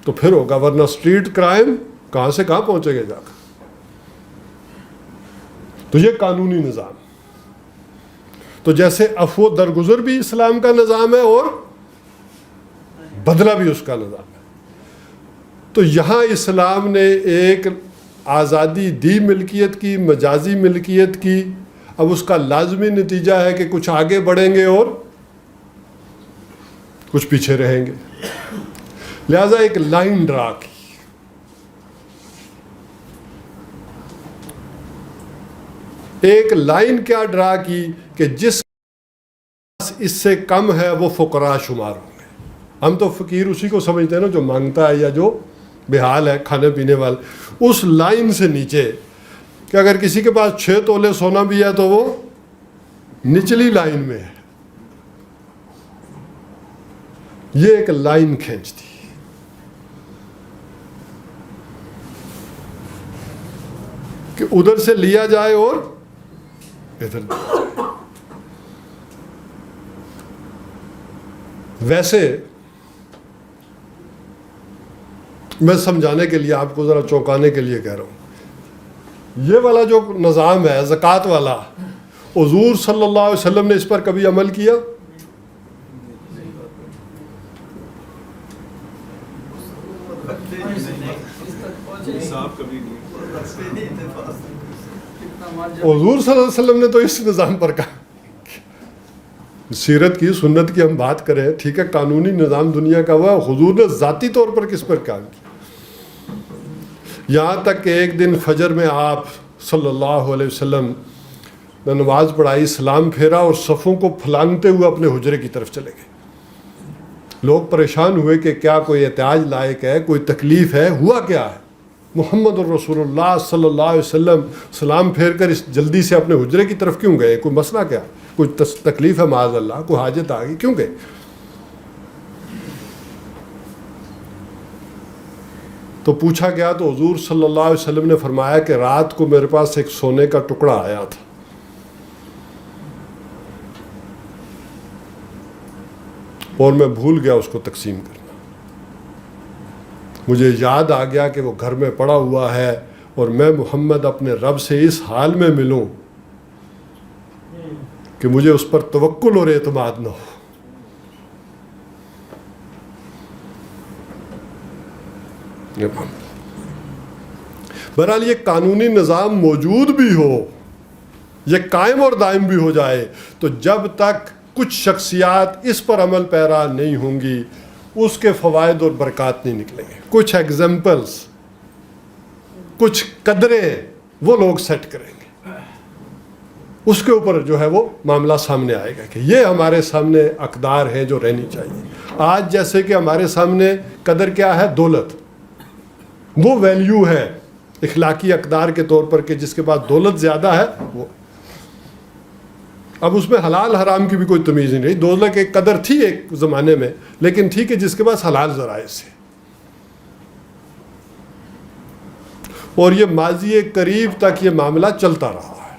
تو پھر ہوگا، ورنہ اسٹریٹ کرائم کہاں سے کہاں پہنچے گے جا کر. تو یہ قانونی نظام. تو جیسے عفو درگزر بھی اسلام کا نظام ہے اور بدلہ بھی اس کا نظام ہے. تو یہاں اسلام نے ایک آزادی دی ملکیت کی, مجازی ملکیت کی. اب اس کا لازمی نتیجہ ہے کہ کچھ آگے بڑھیں گے اور کچھ پیچھے رہیں گے. لہذا ایک لائن ڈرا کی. ایک لائن کیا ڈرا کی کہ جس اس سے کم ہے وہ فقراء شمار ہوں گے. ہم تو فقیر اسی کو سمجھتے ہیں نا جو مانگتا ہے یا جو بحال ہے کھانے پینے والے. اس لائن سے نیچے کہ اگر کسی کے پاس 6 تولے سونا بھی ہے تو وہ نچلی لائن میں ہے. یہ ایک لائن کھینچ دی کہ ادھر سے لیا جائے اور ادھر دیا جائے. ویسے میں سمجھانے کے لیے آپ کو ذرا چونکانے کے لیے کہہ رہا ہوں, یہ والا جو نظام ہے زکوٰۃ والا, حضور صلی اللہ علیہ وسلم نے اس پر کبھی عمل کیا؟ حضور صلی اللہ علیہ وسلم نے تو اس نظام پر کہا. سیرت کی سنت کی ہم بات کریں, ٹھیک ہے, قانونی نظام دنیا کا ہوا, حضور نے ذاتی طور پر کس پر کام کیا؟ یہاں تک کہ ایک دن فجر میں آپ صلی اللہ علیہ وسلم نے نماز پڑھائی, سلام پھیرا اور صفوں کو پھلانگتے ہوئے اپنے حجرے کی طرف چلے گئے. لوگ پریشان ہوئے کہ کیا کوئی احتیاج لائق ہے, کوئی تکلیف ہے, ہوا کیا ہے؟ محمد الرسول اللہ صلی اللہ علیہ وسلم سلام پھیر کر اس جلدی سے اپنے حجرے کی طرف کیوں گئے؟ کوئی مسئلہ کیا, کوئی تکلیف ہے معاذ اللہ, کوئی حاجت آ گئی, کیوں گئے؟ تو پوچھا گیا تو حضور صلی اللہ علیہ وسلم نے فرمایا کہ رات کو میرے پاس ایک سونے کا ٹکڑا آیا تھا, اور میں بھول گیا اس کو تقسیم کرنا. مجھے یاد آ گیا کہ وہ گھر میں پڑا ہوا ہے اور میں محمد اپنے رب سے اس حال میں ملوں کہ مجھے اس پر توکل اور اعتماد نہ ہو. بہرحال یہ قانونی نظام موجود بھی ہو, یہ قائم اور دائم بھی ہو جائے, تو جب تک کچھ شخصیات اس پر عمل پیرا نہیں ہوں گی اس کے فوائد اور برکات نہیں نکلیں گے. کچھ ایگزامپلس, کچھ قدریں وہ لوگ سیٹ کریں گے, اس کے اوپر جو ہے وہ معاملہ سامنے آئے گا کہ یہ ہمارے سامنے اقدار ہیں جو رہنی چاہیے. آج جیسے کہ ہمارے سامنے قدر کیا ہے؟ دولت. وہ ویلیو ہے اخلاقی اقدار کے طور پر کہ جس کے پاس دولت زیادہ ہے وہ. اب اس میں حلال حرام کی بھی کوئی تمیز نہیں رہی. دولت کی قدر تھی ایک زمانے میں, لیکن ٹھیک ہے جس کے پاس حلال ذرائع سے. اور یہ ماضی قریب تک یہ معاملہ چلتا رہا ہے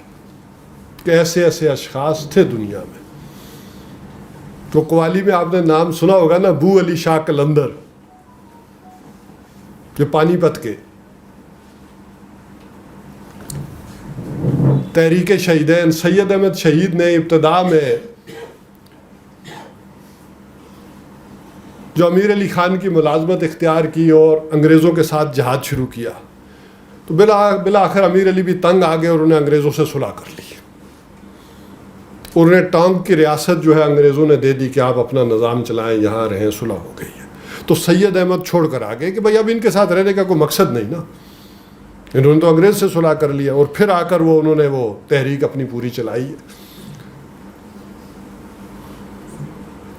کہ ایسے ایسے اشخاص تھے دنیا میں. تو قوالی میں آپ نے نام سنا ہوگا نا, ابو علی شاہ قلندر, یہ پانی پت کے تحریک شہیدین. سید احمد شہید نے ابتدا میں جو امیر علی خان کی ملازمت اختیار کی اور انگریزوں کے ساتھ جہاد شروع کیا, تو بالآخر امیر علی بھی تنگ آ گئے اور انہیں انگریزوں سے صلح کر لی. اور انہیں ٹانگ کی ریاست جو ہے انگریزوں نے دے دی کہ آپ اپنا نظام چلائیں, یہاں رہیں, صلح ہو گئی ہے. تو سید احمد چھوڑ کر آ گئے کہ بھائی اب ان کے ساتھ رہنے کا کوئی مقصد نہیں نا, انہوں نے تو انگریز سے صلح کر لیا. اور پھر آ کر انہوں نے وہ تحریک اپنی پوری چلائی ہے.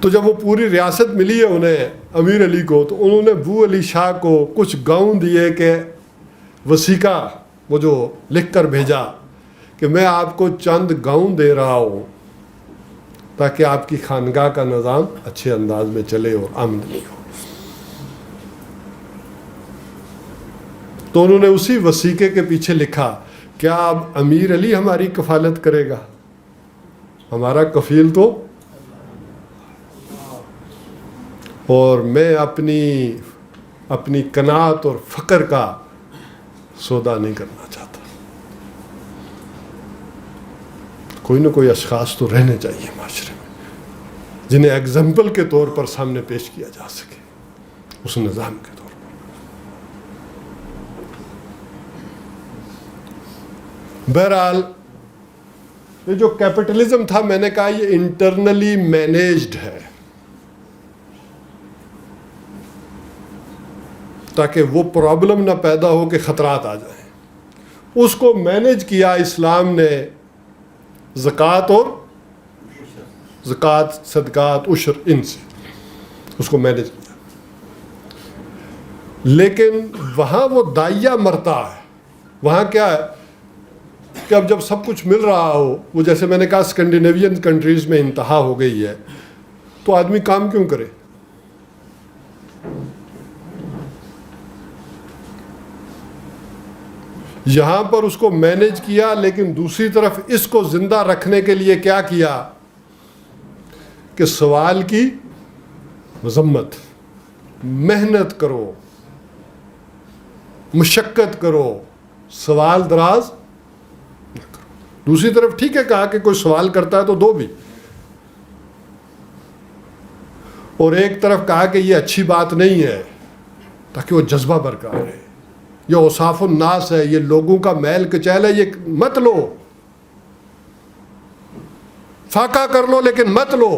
تو جب وہ پوری ریاست ملی ہے انہیں امیر علی کو, تو انہوں نے ابو علی شاہ کو کچھ گاؤں دیے کہ وسیقہ وہ جو لکھ کر بھیجا کہ میں آپ کو چند گاؤں دے رہا ہوں تاکہ آپ کی خانگاہ کا نظام اچھے انداز میں چلے اور آمدنی ہو. تو انہوں نے اسی وسیقے کے پیچھے لکھا, کیا اب امیر علی ہماری کفالت کرے گا؟ ہمارا کفیل تو, اور میں اپنی قناعت اور فقر کا سودا نہیں کرنا چاہتا. کوئی نہ کوئی اشخاص تو رہنے چاہیے معاشرے میں جنہیں ایگزامپل کے طور پر سامنے پیش کیا جا سکے. اس نظام کے طور پر. بہرحال یہ جو کیپٹلزم تھا میں نے کہا یہ انٹرنلی مینیجڈ ہے تاکہ وہ پرابلم نہ پیدا ہو کہ خطرات آ جائیں. اس کو مینیج کیا اسلام نے زکوٰۃ اور زکوٰۃ صدقات عشر ان سے اس کو مینیج کیا. لیکن وہاں وہ دائیا مرتا ہے. وہاں کیا ہے کہ اب جب سب کچھ مل رہا ہو, وہ جیسے میں نے کہا اسکینڈینیوین کنٹریز میں انتہا ہو گئی ہے, تو آدمی کام کیوں کرے؟ یہاں پر اس کو مینیج کیا, لیکن دوسری طرف اس کو زندہ رکھنے کے لیے کیا کیا کہ سوال کی مذمت, محنت کرو, مشقت کرو, سوال دراز نہ کرو. دوسری طرف ٹھیک ہے کہا کہ کوئی سوال کرتا ہے تو دو بھی, اور ایک طرف کہا کہ یہ اچھی بات نہیں ہے تاکہ وہ جذبہ برقرار رہے. یہ اوصاف الناس ہے, یہ لوگوں کا میل کچیل ہے, یہ مت لو, فاقہ کر لو لیکن مت لو.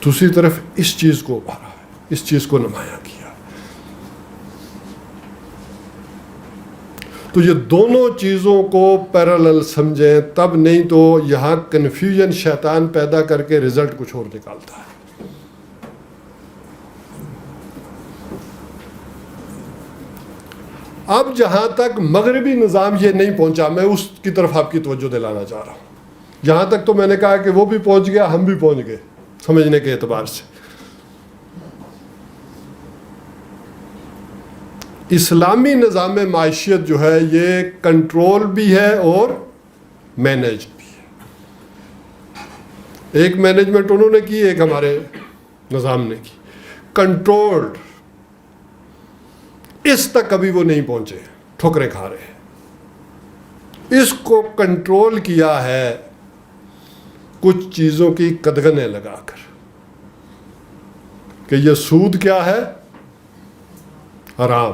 دوسری طرف اس چیز کو ابھارا ہے, اس چیز کو نمایاں کیا. تو یہ دونوں چیزوں کو پیرالل سمجھیں, تب نہیں تو یہاں کنفیوژن شیطان پیدا کر کے رزلٹ کچھ اور نکالتا ہے. اب جہاں تک مغربی نظام یہ نہیں پہنچا, میں اس کی طرف آپ کی توجہ دلانا چاہ رہا ہوں. یہاں تک تو میں نے کہا کہ وہ بھی پہنچ گیا, ہم بھی پہنچ گئے سمجھنے کے اعتبار سے. اسلامی نظام معیشت جو ہے یہ کنٹرول بھی ہے اور مینیج بھی ہے. ایک مینجمنٹ انہوں نے کی, ایک ہمارے نظام نے کی. کنٹرولڈ اس تک ابھی وہ نہیں پہنچے, ٹھوکریں کھا رہے ہیں. اس کو کنٹرول کیا ہے کچھ چیزوں کی قدغنیں لگا کر کہ یہ سود کیا ہے, حرام.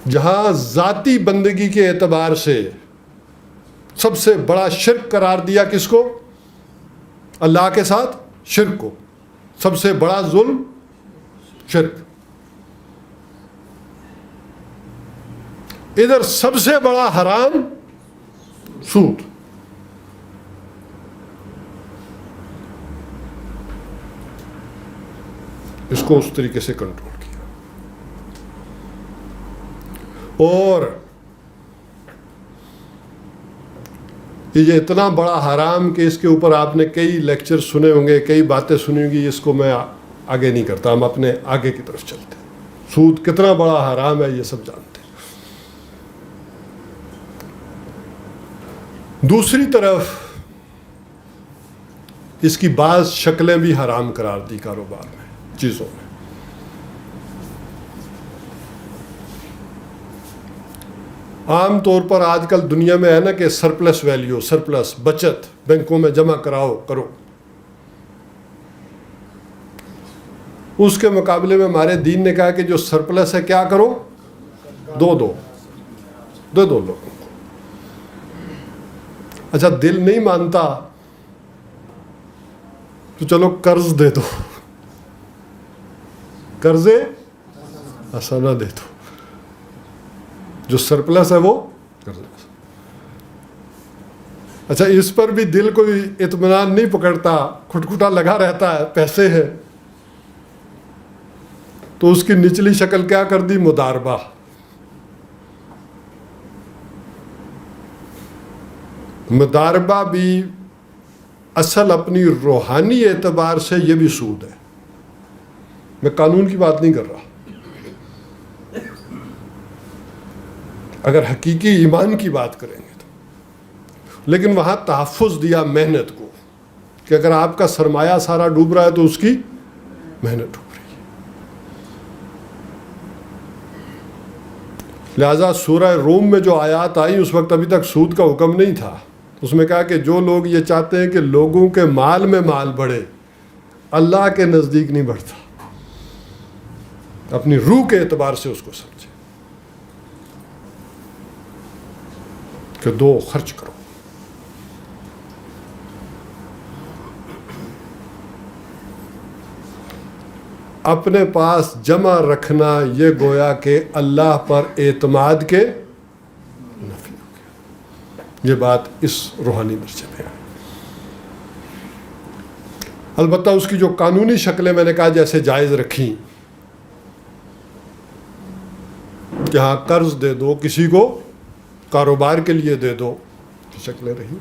جہاں ذاتی بندگی کے اعتبار سے سب سے بڑا شرک قرار دیا کس کو؟ اللہ کے ساتھ شرک کو. سب سے بڑا ظلم شرک. ادھر سب سے بڑا حرام سود. اس کو اس طریقے سے کنٹرول کیا. اور یہ اتنا بڑا حرام کہ اس کے اوپر آپ نے کئی لیکچر سنے ہوں گے, کئی باتیں سنی ہوں گی. اس کو میں آگے نہیں کرتا, ہم اپنے آگے کی طرف چلتے ہیں. سود کتنا بڑا حرام ہے یہ سب جانتے ہیں. دوسری طرف اس کی بعض شکلیں بھی حرام قرار دی کاروبار میں, چیزوں میں. عام طور پر آج کل دنیا میں ہے نا کہ سرپلس ویلیو, سرپلس بچت بینکوں میں جمع کرو. اس کے مقابلے میں ہمارے دین نے کہا کہ جو سرپلس ہے کیا کرو, دو لوگوں کو. اچھا دل نہیں مانتا تو چلو قرض دے دو, قرضے حسنہ دے دو. جو سرپلس ہے وہ قرض. اچھا اس پر بھی دل کوئی اطمینان نہیں پکڑتا, کھٹکھٹا لگا رہتا ہے, پیسے ہیں. تو اس کی نچلی شکل کیا کر دی, مداربہ. مداربہ بھی اصل اپنی روحانی اعتبار سے یہ بھی سود ہے. میں قانون کی بات نہیں کر رہا. اگر حقیقی ایمان کی بات کریں گے تو, لیکن وہاں تحفظ دیا محنت کو کہ اگر آپ کا سرمایہ سارا ڈوب رہا ہے تو اس کی محنت ڈوب رہی ہے. لہذا سورہ روم میں جو آیات آئی اس وقت ابھی تک سود کا حکم نہیں تھا, اس میں کہا کہ جو لوگ یہ چاہتے ہیں کہ لوگوں کے مال میں مال بڑھے، اللہ کے نزدیک نہیں بڑھتا. اپنی روح کے اعتبار سے اس کو سمجھے کہ دو خرچ کرو. اپنے پاس جمع رکھنا یہ گویا کہ اللہ پر اعتماد کے نفی ہو گیا. یہ بات اس روحانی درجے پہ ہے. البتہ اس کی جو قانونی شکلیں میں نے کہا جیسے جائز رکھی کہ ہاں قرض دے دو کسی کو، کاروبار کے لیے دے دو، شکلیں رہی.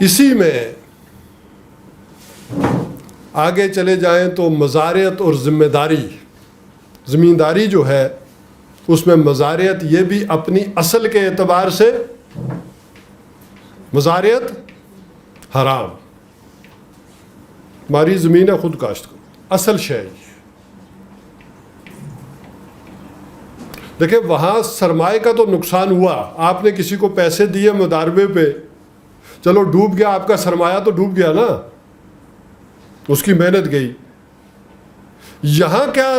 اسی میں آگے چلے جائیں تو مزارعت اور ذمہ داری، زمینداری جو ہے اس میں مزارعت یہ بھی اپنی اصل کے اعتبار سے مزارعت حرام. ہماری زمین ہے خود کاشت کرو، اصل شے یہ. دیکھیں وہاں سرمایہ کا تو نقصان ہوا، آپ نے کسی کو پیسے دیے مداربے پہ، چلو ڈوب گیا آپ کا سرمایہ تو ڈوب گیا نا، اس کی محنت گئی. یہاں کیا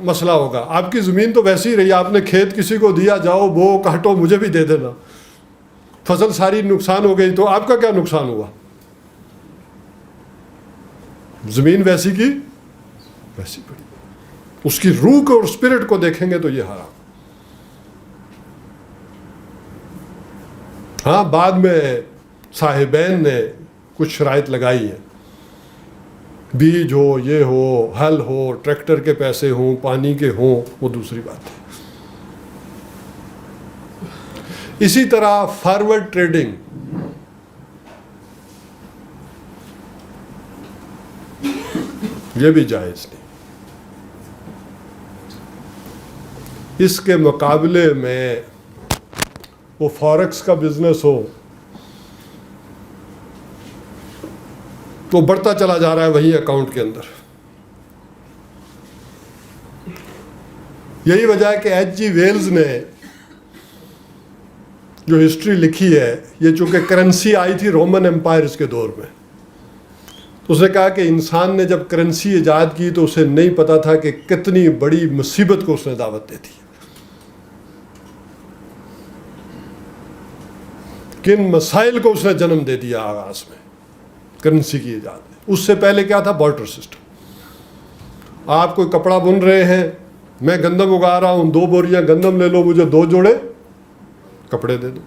مسئلہ ہوگا؟ آپ کی زمین تو ویسی ہی رہی، آپ نے کھیت کسی کو دیا، جاؤ بو کاٹو مجھے بھی دے دینا، فصل ساری نقصان ہو گئی تو آپ کا کیا نقصان ہوا؟ زمین ویسی کی ویسی پڑی. اس کی روح کو اور اسپرٹ کو دیکھیں گے تو یہ حرام. ہاں بعد میں صاحبین نے کچھ شرائط لگائی ہیں، بیج ہو، یہ ہو، ہل ہو، ٹریکٹر کے پیسے ہوں، پانی کے ہوں، وہ دوسری بات ہے. اسی طرح فارورڈ ٹریڈنگ، یہ بھی جائز نہیں. اس کے مقابلے میں وہ فارکس کا بزنس ہو تو بڑھتا چلا جا رہا ہے وہی اکاؤنٹ کے اندر. یہی وجہ ہے کہ ایچ جی ویلز نے جو ہسٹری لکھی ہے، یہ چونکہ کرنسی آئی تھی رومن امپائرز کے دور میں، تو اس نے کہا کہ انسان نے جب کرنسی ایجاد کی تو اسے نہیں پتا تھا کہ کتنی بڑی مصیبت کو اس نے دعوت دے دی، کن مسائل کو اس نے جنم دے دیا آغاز میں کرنسی کی ایجاد میں. اس سے پہلے کیا تھا؟ Barter system. آپ کوئی کپڑا بن رہے ہیں، میں گندم اگا رہا ہوں، 2 بوریاں گندم لے لو، مجھے 2 جوڑے کپڑے دے دو.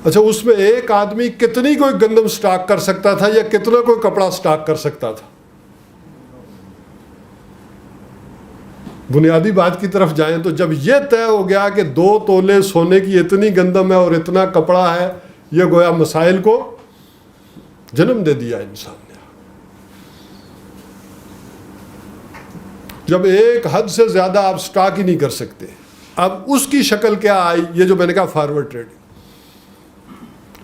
اچھا اس میں ایک آدمی کتنی کوئی گندم سٹاک کر سکتا تھا یا کتنا کوئی کپڑا سٹاک کر سکتا تھا؟ بنیادی بات کی طرف جائیں تو جب یہ طے ہو گیا کہ 2 تولے سونے کی اتنی گندم ہے اور اتنا کپڑا ہے، یہ گویا مسائل کو جنم دے دیا انسان نے. جب ایک حد سے زیادہ آپ سٹاک ہی نہیں کر سکتے، اب اس کی شکل کیا آئی؟ یہ جو میں نے کہا فارورڈ ٹریڈنگ.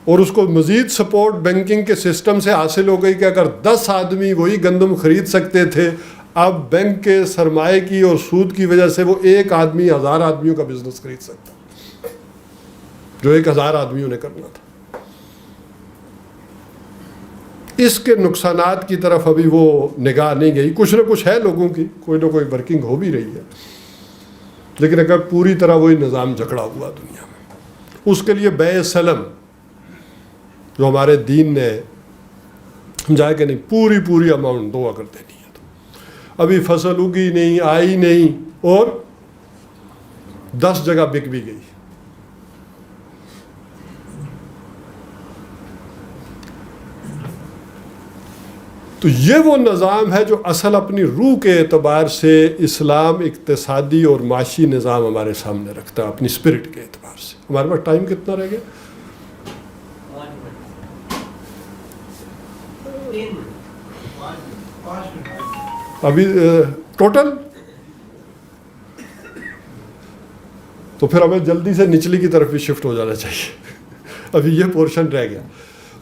اور اس کو مزید سپورٹ بینکنگ کے سسٹم سے حاصل ہو گئی کہ اگر 10 آدمی وہی گندم خرید سکتے تھے، اب بینک کے سرمایہ کی اور سود کی وجہ سے وہ ایک آدمی 1000 آدمیوں کا بزنس خرید سکتا، جو 1000 آدمیوں نے کرنا تھا. اس کے نقصانات کی طرف ابھی وہ نگاہ نہیں گئی. کچھ نہ کچھ ہے لوگوں کی، کوئی نہ کوئی ورکنگ ہو بھی رہی ہے، لیکن اگر پوری طرح وہی نظام جکڑا ہوا دنیا میں. اس کے لیے بیع سلم جو ہمارے دین نے سمجھایا کہ نہیں پوری اماؤنٹ دو اگر دینی ہے تو ابھی فصل اگی نہیں، آئی نہیں اور 10 جگہ بک بھی گئی. تو یہ وہ نظام ہے جو اصل اپنی روح کے اعتبار سے اسلام اقتصادی اور معاشی نظام ہمارے سامنے رکھتا ہے، اپنی اسپرٹ کے اعتبار سے. ہمارے پاس ٹائم کتنا رہ گیا؟ ابھی ٹوٹل تو پھر ہمیں جلدی سے نچلی کی طرف بھی شفٹ ہو جانا چاہیے. ابھی یہ پورشن رہ گیا.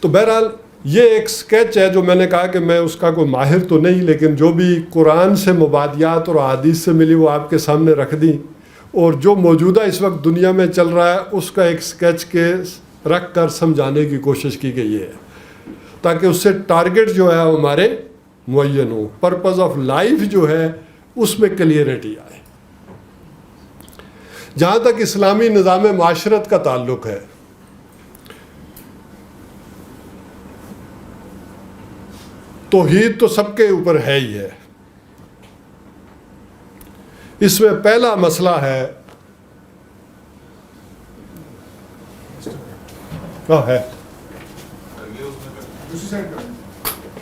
تو بہرحال یہ ایک سکیچ ہے جو میں نے کہا کہ میں اس کا کوئی ماہر تو نہیں، لیکن جو بھی قرآن سے مبادیات اور احادیث سے ملی وہ آپ کے سامنے رکھ دیں اور جو موجودہ اس وقت دنیا میں چل رہا ہے اس کا ایک اسکیچ کے رکھ کر سمجھانے کی کوشش کی گئی ہے تاکہ اس سے ٹارگٹ جو ہے ہمارے معین ہو, پرپز آف لائف جو ہے اس میں کلیئرٹی آئے. جہاں تک اسلامی نظام معاشرت کا تعلق ہے, توحید تو سب کے اوپر ہے ہی ہے. اس میں پہلا مسئلہ ہے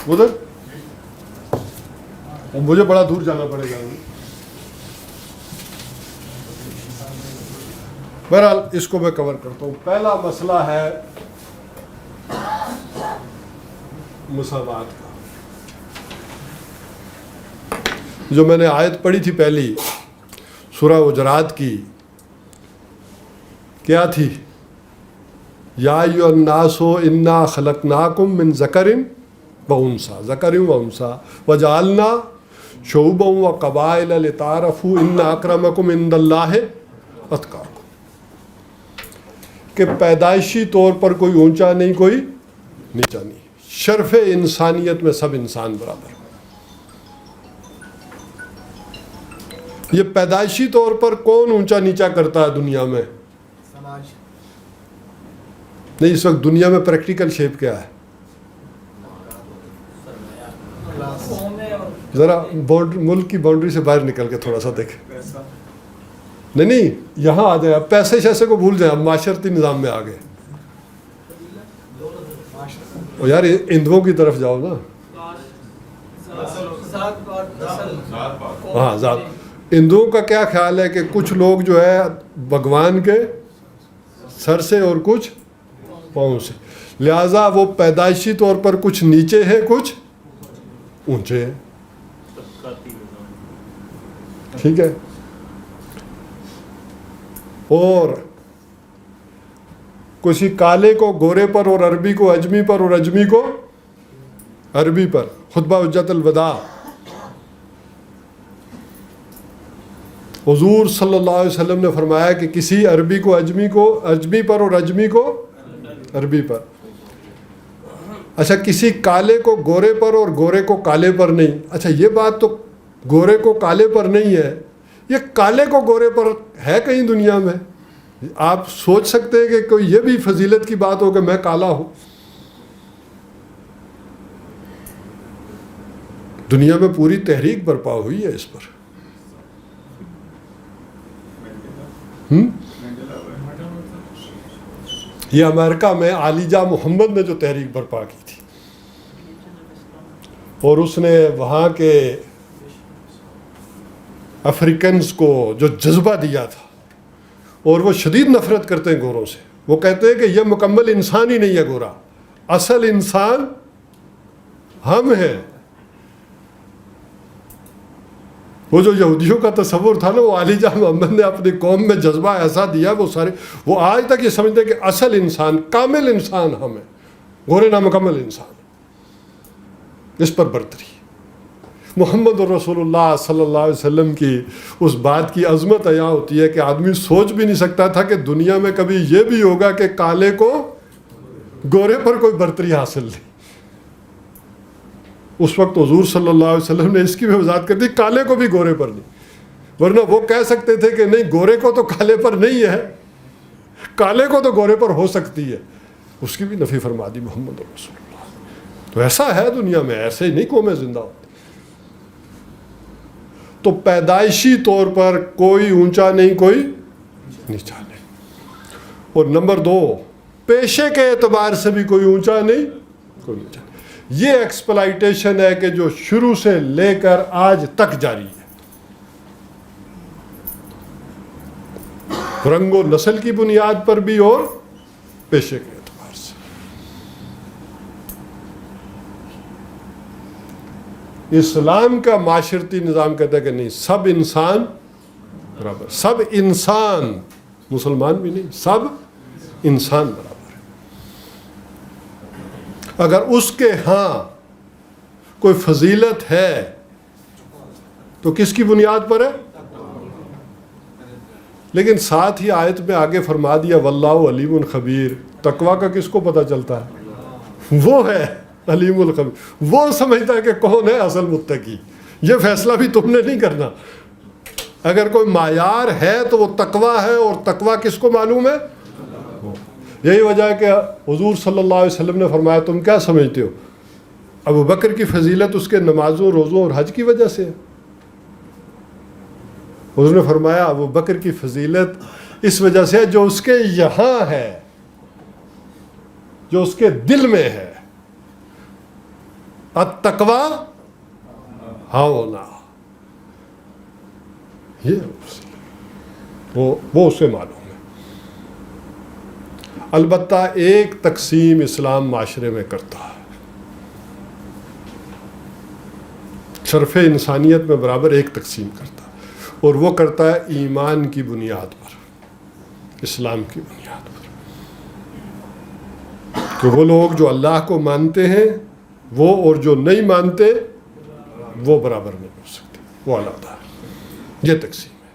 ادھر, مجھے بڑا دور جانا پڑے گا. بہرحال اس کو میں کور کرتا ہوں. پہلا مسئلہ ہے مساوات کا. جو میں نے آیت پڑھی تھی پہلی سورہ حجرات کی, کیا تھی؟ یا ایھا الناس انا خلقناکم من ذکر و انثی وجعلنا شعوبا وقبائل لتعارفوا ان اکرمکم عند اللہ اتقاکم. کہ پیدائشی طور پر کوئی اونچا نہیں کوئی نیچا نہیں, شرف انسانیت میں سب انسان برابر. یہ پیدائشی طور پر کون اونچا نیچا کرتا ہے دنیا میں؟ نہیں, اس وقت دنیا میں پریکٹیکل شیپ کیا ہے؟ ذرا ملک کی باؤنڈری سے باہر نکل کے تھوڑا سا دیکھیں. نہیں یہاں آ جائے, پیسے شیسے کو بھول جائیں, اب معاشرتی نظام میں آ گئے. یار ہندوؤں کی طرف جاؤ نا. ہاں ذات. ہندوؤں کا کیا خیال ہے کہ کچھ لوگ جو ہے بھگوان کے سر سے اور کچھ پاؤں سے, لہذا وہ پیدائشی طور پر کچھ نیچے ہیں کچھ اونچے ہیں. ٹھیک ہے. اور کسی کالے کو گورے پر اور عربی کو اجمی پر اور اجمی کو عربی پر. خطبہ حجت الوداع حضور صلی اللہ علیہ وسلم نے فرمایا کہ کسی عربی کو اجمی پر اور اجمی کو عربی پر. اچھا, کسی کالے کو گورے پر اور گورے کو کالے پر نہیں. اچھا, یہ بات تو گورے کو کالے پر نہیں ہے, یہ کالے کو گورے پر ہے کہیں دنیا میں؟ آپ سوچ سکتے ہیں کہ کوئی یہ بھی فضیلت کی بات ہو کہ میں کالا ہوں؟ دنیا میں پوری تحریک برپا ہوئی ہے اس پر. یہ امریکہ میں عالیجہ محمد نے جو تحریک برپا کی تھی, اور اس نے وہاں کے افریکنز کو جو جذبہ دیا تھا, اور وہ شدید نفرت کرتے ہیں گوروں سے. وہ کہتے ہیں کہ یہ مکمل انسان ہی نہیں ہے گورا, اصل انسان ہم ہیں. وہ جو یہودیوں کا تصور تھا نا, وہ عالیجہ محمد نے اپنی قوم میں جذبہ ایسا دیا, وہ سارے وہ آج تک یہ سمجھتے ہیں کہ اصل انسان, کامل انسان ہم ہیں, گورے نامکمل انسان. اس پر برتری. محمد رسول اللہ صلی اللہ علیہ وسلم کی اس بات کی عظمت عیاں ہوتی ہے کہ آدمی سوچ بھی نہیں سکتا تھا کہ دنیا میں کبھی یہ بھی ہوگا کہ کالے کو گورے پر کوئی برتری حاصل نہیں. اس وقت حضور صلی اللہ علیہ وسلم نے اس کی بھی وضاحت کر دی, کالے کو بھی گورے پر نہیں. ورنہ وہ کہہ سکتے تھے کہ نہیں, گورے کو تو کالے پر نہیں ہے, کالے کو تو گورے پر ہو سکتی ہے. اس کی بھی نفی فرما دی محمد رسول اللہ. تو ایسا ہے دنیا میں, ایسے ہی نہیں قومیں زندہ ہوتی. تو پیدائشی طور پر کوئی اونچا نہیں کوئی نیچا نہیں. اور نمبر 2, پیشے کے اعتبار سے بھی کوئی اونچا نہیں کوئی نیچا نہیں. یہ ایکسپلائٹیشن ہے کہ جو شروع سے لے کر آج تک جاری ہے, رنگ و نسل کی بنیاد پر بھی اور پیشے کے اعتبار سے. اسلام کا معاشرتی نظام کہتا ہے کہ نہیں, سب انسان برابر, سب انسان, مسلمان بھی نہیں, سب انسان برابر. اگر اس کے ہاں کوئی فضیلت ہے تو کس کی بنیاد پر ہے؟ لیکن ساتھ ہی آیت میں آگے فرما دیا واللہ علیم خبیر. تقویٰ کا کس کو پتہ چلتا ہے؟ وہ ہے علیم الخبیر. وہ سمجھتا ہے کہ کون ہے اصل متقی. یہ فیصلہ بھی تم نے نہیں کرنا. اگر کوئی معیار ہے تو وہ تقویٰ ہے, اور تقویٰ کس کو معلوم ہے؟ یہی وجہ ہے کہ حضور صلی اللہ علیہ وسلم نے فرمایا تم کیا سمجھتے ہو ابو بکر کی فضیلت اس کے نمازوں, روزوں اور حج کی وجہ سے ہے. حضور نے فرمایا ابو بکر کی فضیلت اس وجہ سے ہے جو اس کے یہاں ہے, جو اس کے دل میں ہے. التقوی ہاؤنا, یہ وہ اسے معلوم ہے. البتہ ایک تقسیم اسلام معاشرے میں کرتا ہے, شرف انسانیت میں برابر ایک تقسیم کرتا ہے, اور وہ کرتا ہے ایمان کی بنیاد پر, اسلام کی بنیاد پر. کہ وہ لوگ جو اللہ کو مانتے ہیں وہ, اور جو نہیں مانتے وہ برابر نہیں ہو سکتے, وہ علیحدہ ہے. یہ تقسیم ہے.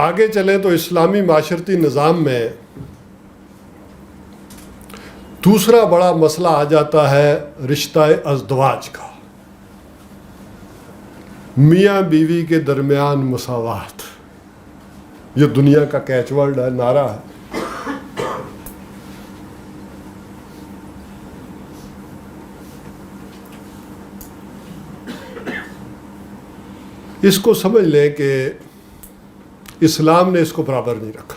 آگے چلیں تو اسلامی معاشرتی نظام میں دوسرا بڑا مسئلہ آ جاتا ہے رشتہ ازدواج کا. میاں بیوی کے درمیان مساوات, یہ دنیا کا کیچ ورڈ ہے, نعرہ ہے. اس کو سمجھ لیں کہ اسلام نے اس کو برابر نہیں رکھا,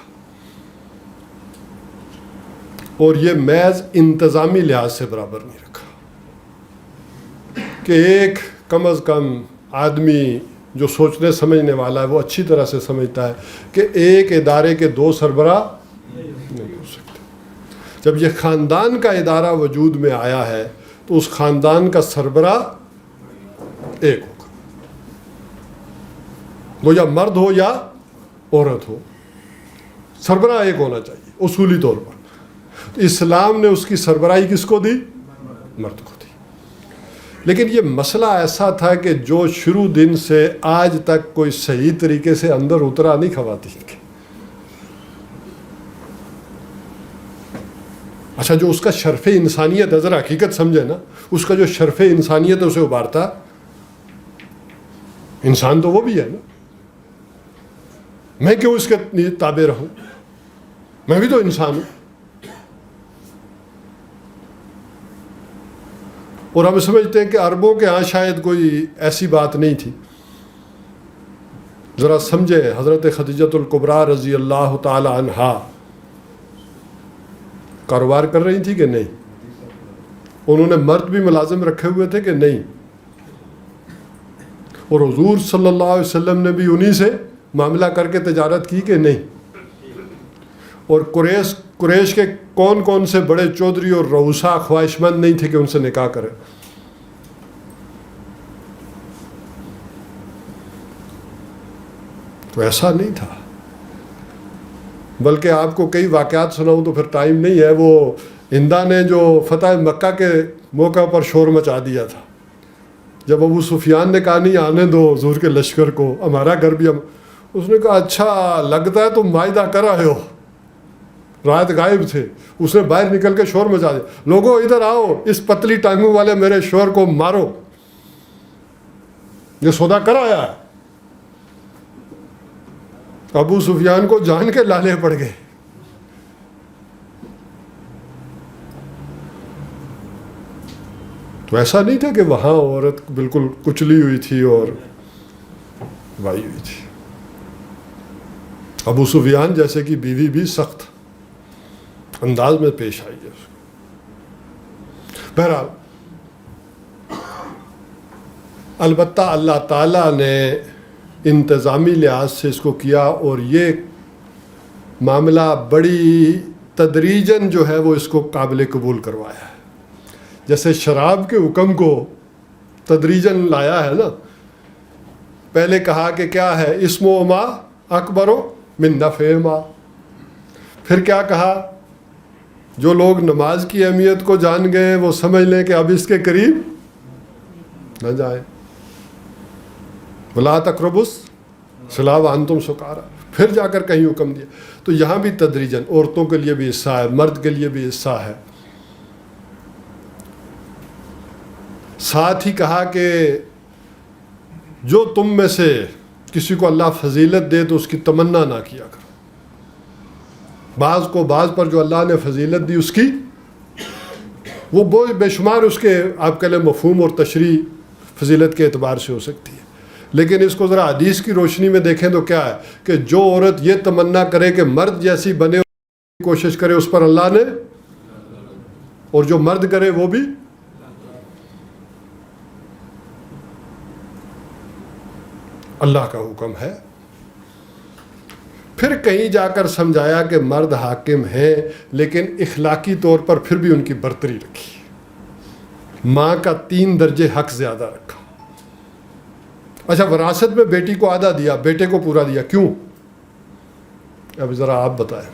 اور یہ محض انتظامی لحاظ سے برابر نہیں رکھا کہ ایک کم از کم آدمی جو سوچنے سمجھنے والا ہے وہ اچھی طرح سے سمجھتا ہے کہ ایک ادارے کے دو سربراہ نہیں ہو سکتے. جب یہ خاندان کا ادارہ وجود میں آیا ہے تو اس خاندان کا سربراہ ایک ہوگا, وہ یا مرد ہو یا عورت ہو, سربراہ ایک ہونا چاہیے اصولی طور پر. اسلام نے اس کی سربراہی کس کو دی؟ مرد کو دی. لیکن یہ مسئلہ ایسا تھا کہ جو شروع دن سے آج تک کوئی صحیح طریقے سے اندر اترا نہیں خواتین کے. اچھا, جو اس کا شرف انسانیت ہے, ذرا حقیقت سمجھے نا, اس کا جو شرف انسانیت ہے اسے ابھارتا انسان تو وہ بھی ہے نا. میں کیوں اس کے تابع رہوں, میں بھی تو انسان ہوں. اور ہم سمجھتے ہیں کہ عربوں کے ہاں شاید کوئی ایسی بات نہیں تھی. ذرا سمجھے, حضرت خدیجۃ الکبریٰ رضی اللہ تعالی عنہا کاروبار کر رہی تھی کہ نہیں؟ انہوں نے مرد بھی ملازم رکھے ہوئے تھے کہ نہیں؟ اور حضور صلی اللہ علیہ وسلم نے بھی انہی سے معاملہ کر کے تجارت کی کہ نہیں؟ اور قریش کے کون کون سے بڑے چودھری اور رؤسا خواہش مند نہیں تھے کہ ان سے نکاح کریں؟ تو ایسا نہیں تھا. بلکہ آپ کو کئی واقعات سناؤں تو پھر ٹائم نہیں ہے. وہ ہندا نے جو فتح مکہ کے موقع پر شور مچا دیا تھا, جب ابو سفیان نے کہا نہیں آنے دو حضور کے لشکر کو, ہمارا گھر بھی اس نے کہا اچھا لگتا ہے تم معاہدہ کر آئے ہو, رات غائب تھے. اس نے باہر نکل کے شور مچا دیا, لوگوں ادھر آؤ, اس پتلی ٹانگوں والے میرے شور کو مارو, یہ سودا کر آیا ہے. ابو سفیان کو جان کے لالے پڑ گئے. تو ایسا نہیں تھا کہ وہاں عورت بالکل کچلی ہوئی تھی اور وائی ہوئی تھی. ابو سفیان جیسے کہ بیوی بھی سخت انداز میں پیش آئی ہے. بہرحال البتہ اللہ تعالیٰ نے انتظامی لحاظ سے اس کو کیا, اور یہ معاملہ بڑی تدریجاً جو ہے وہ اس کو قابل قبول کروایا ہے. جیسے شراب کے حکم کو تدریجاً لایا ہے نا. پہلے کہا کہ کیا ہے اسم و ما اکبر من نفع ما, پھر کیا کہا جو لوگ نماز کی اہمیت کو جان گئے وہ سمجھ لیں کہ اب اس کے قریب نہ جائیں. وَلَا تَقْرَبُوا الصَّلَاةَ وَأَنْتُمْ سُكَارَىٰ, پھر جا کر کہیں حکم دیا. تو یہاں بھی تدریجاً عورتوں کے لیے بھی حصہ ہے, مرد کے لیے بھی حصہ ہے. ساتھ ہی کہا کہ جو تم میں سے کسی کو اللہ فضیلت دے تو اس کی تمنا نہ کیا کرو. بعض کو بعض پر جو اللہ نے فضیلت دی اس کی وہ بے شمار اس کے آپ کہہ لیں مفہوم اور تشریح فضیلت کے اعتبار سے ہو سکتی ہے. لیکن اس کو ذرا حدیث کی روشنی میں دیکھیں تو کیا ہے کہ جو عورت یہ تمنا کرے کہ مرد جیسی بنے کوشش کرے اس پر اللہ نے, اور جو مرد کرے وہ بھی اللہ کا حکم ہے. پھر کہیں جا کر سمجھایا کہ مرد حاکم ہیں لیکن اخلاقی طور پر پھر بھی ان کی برتری رکھی. ماں کا 3 درجے حق زیادہ رکھا. اچھا, وراثت میں بیٹی کو آدھا دیا, بیٹے کو پورا دیا, کیوں؟ اب ذرا آپ بتائیں.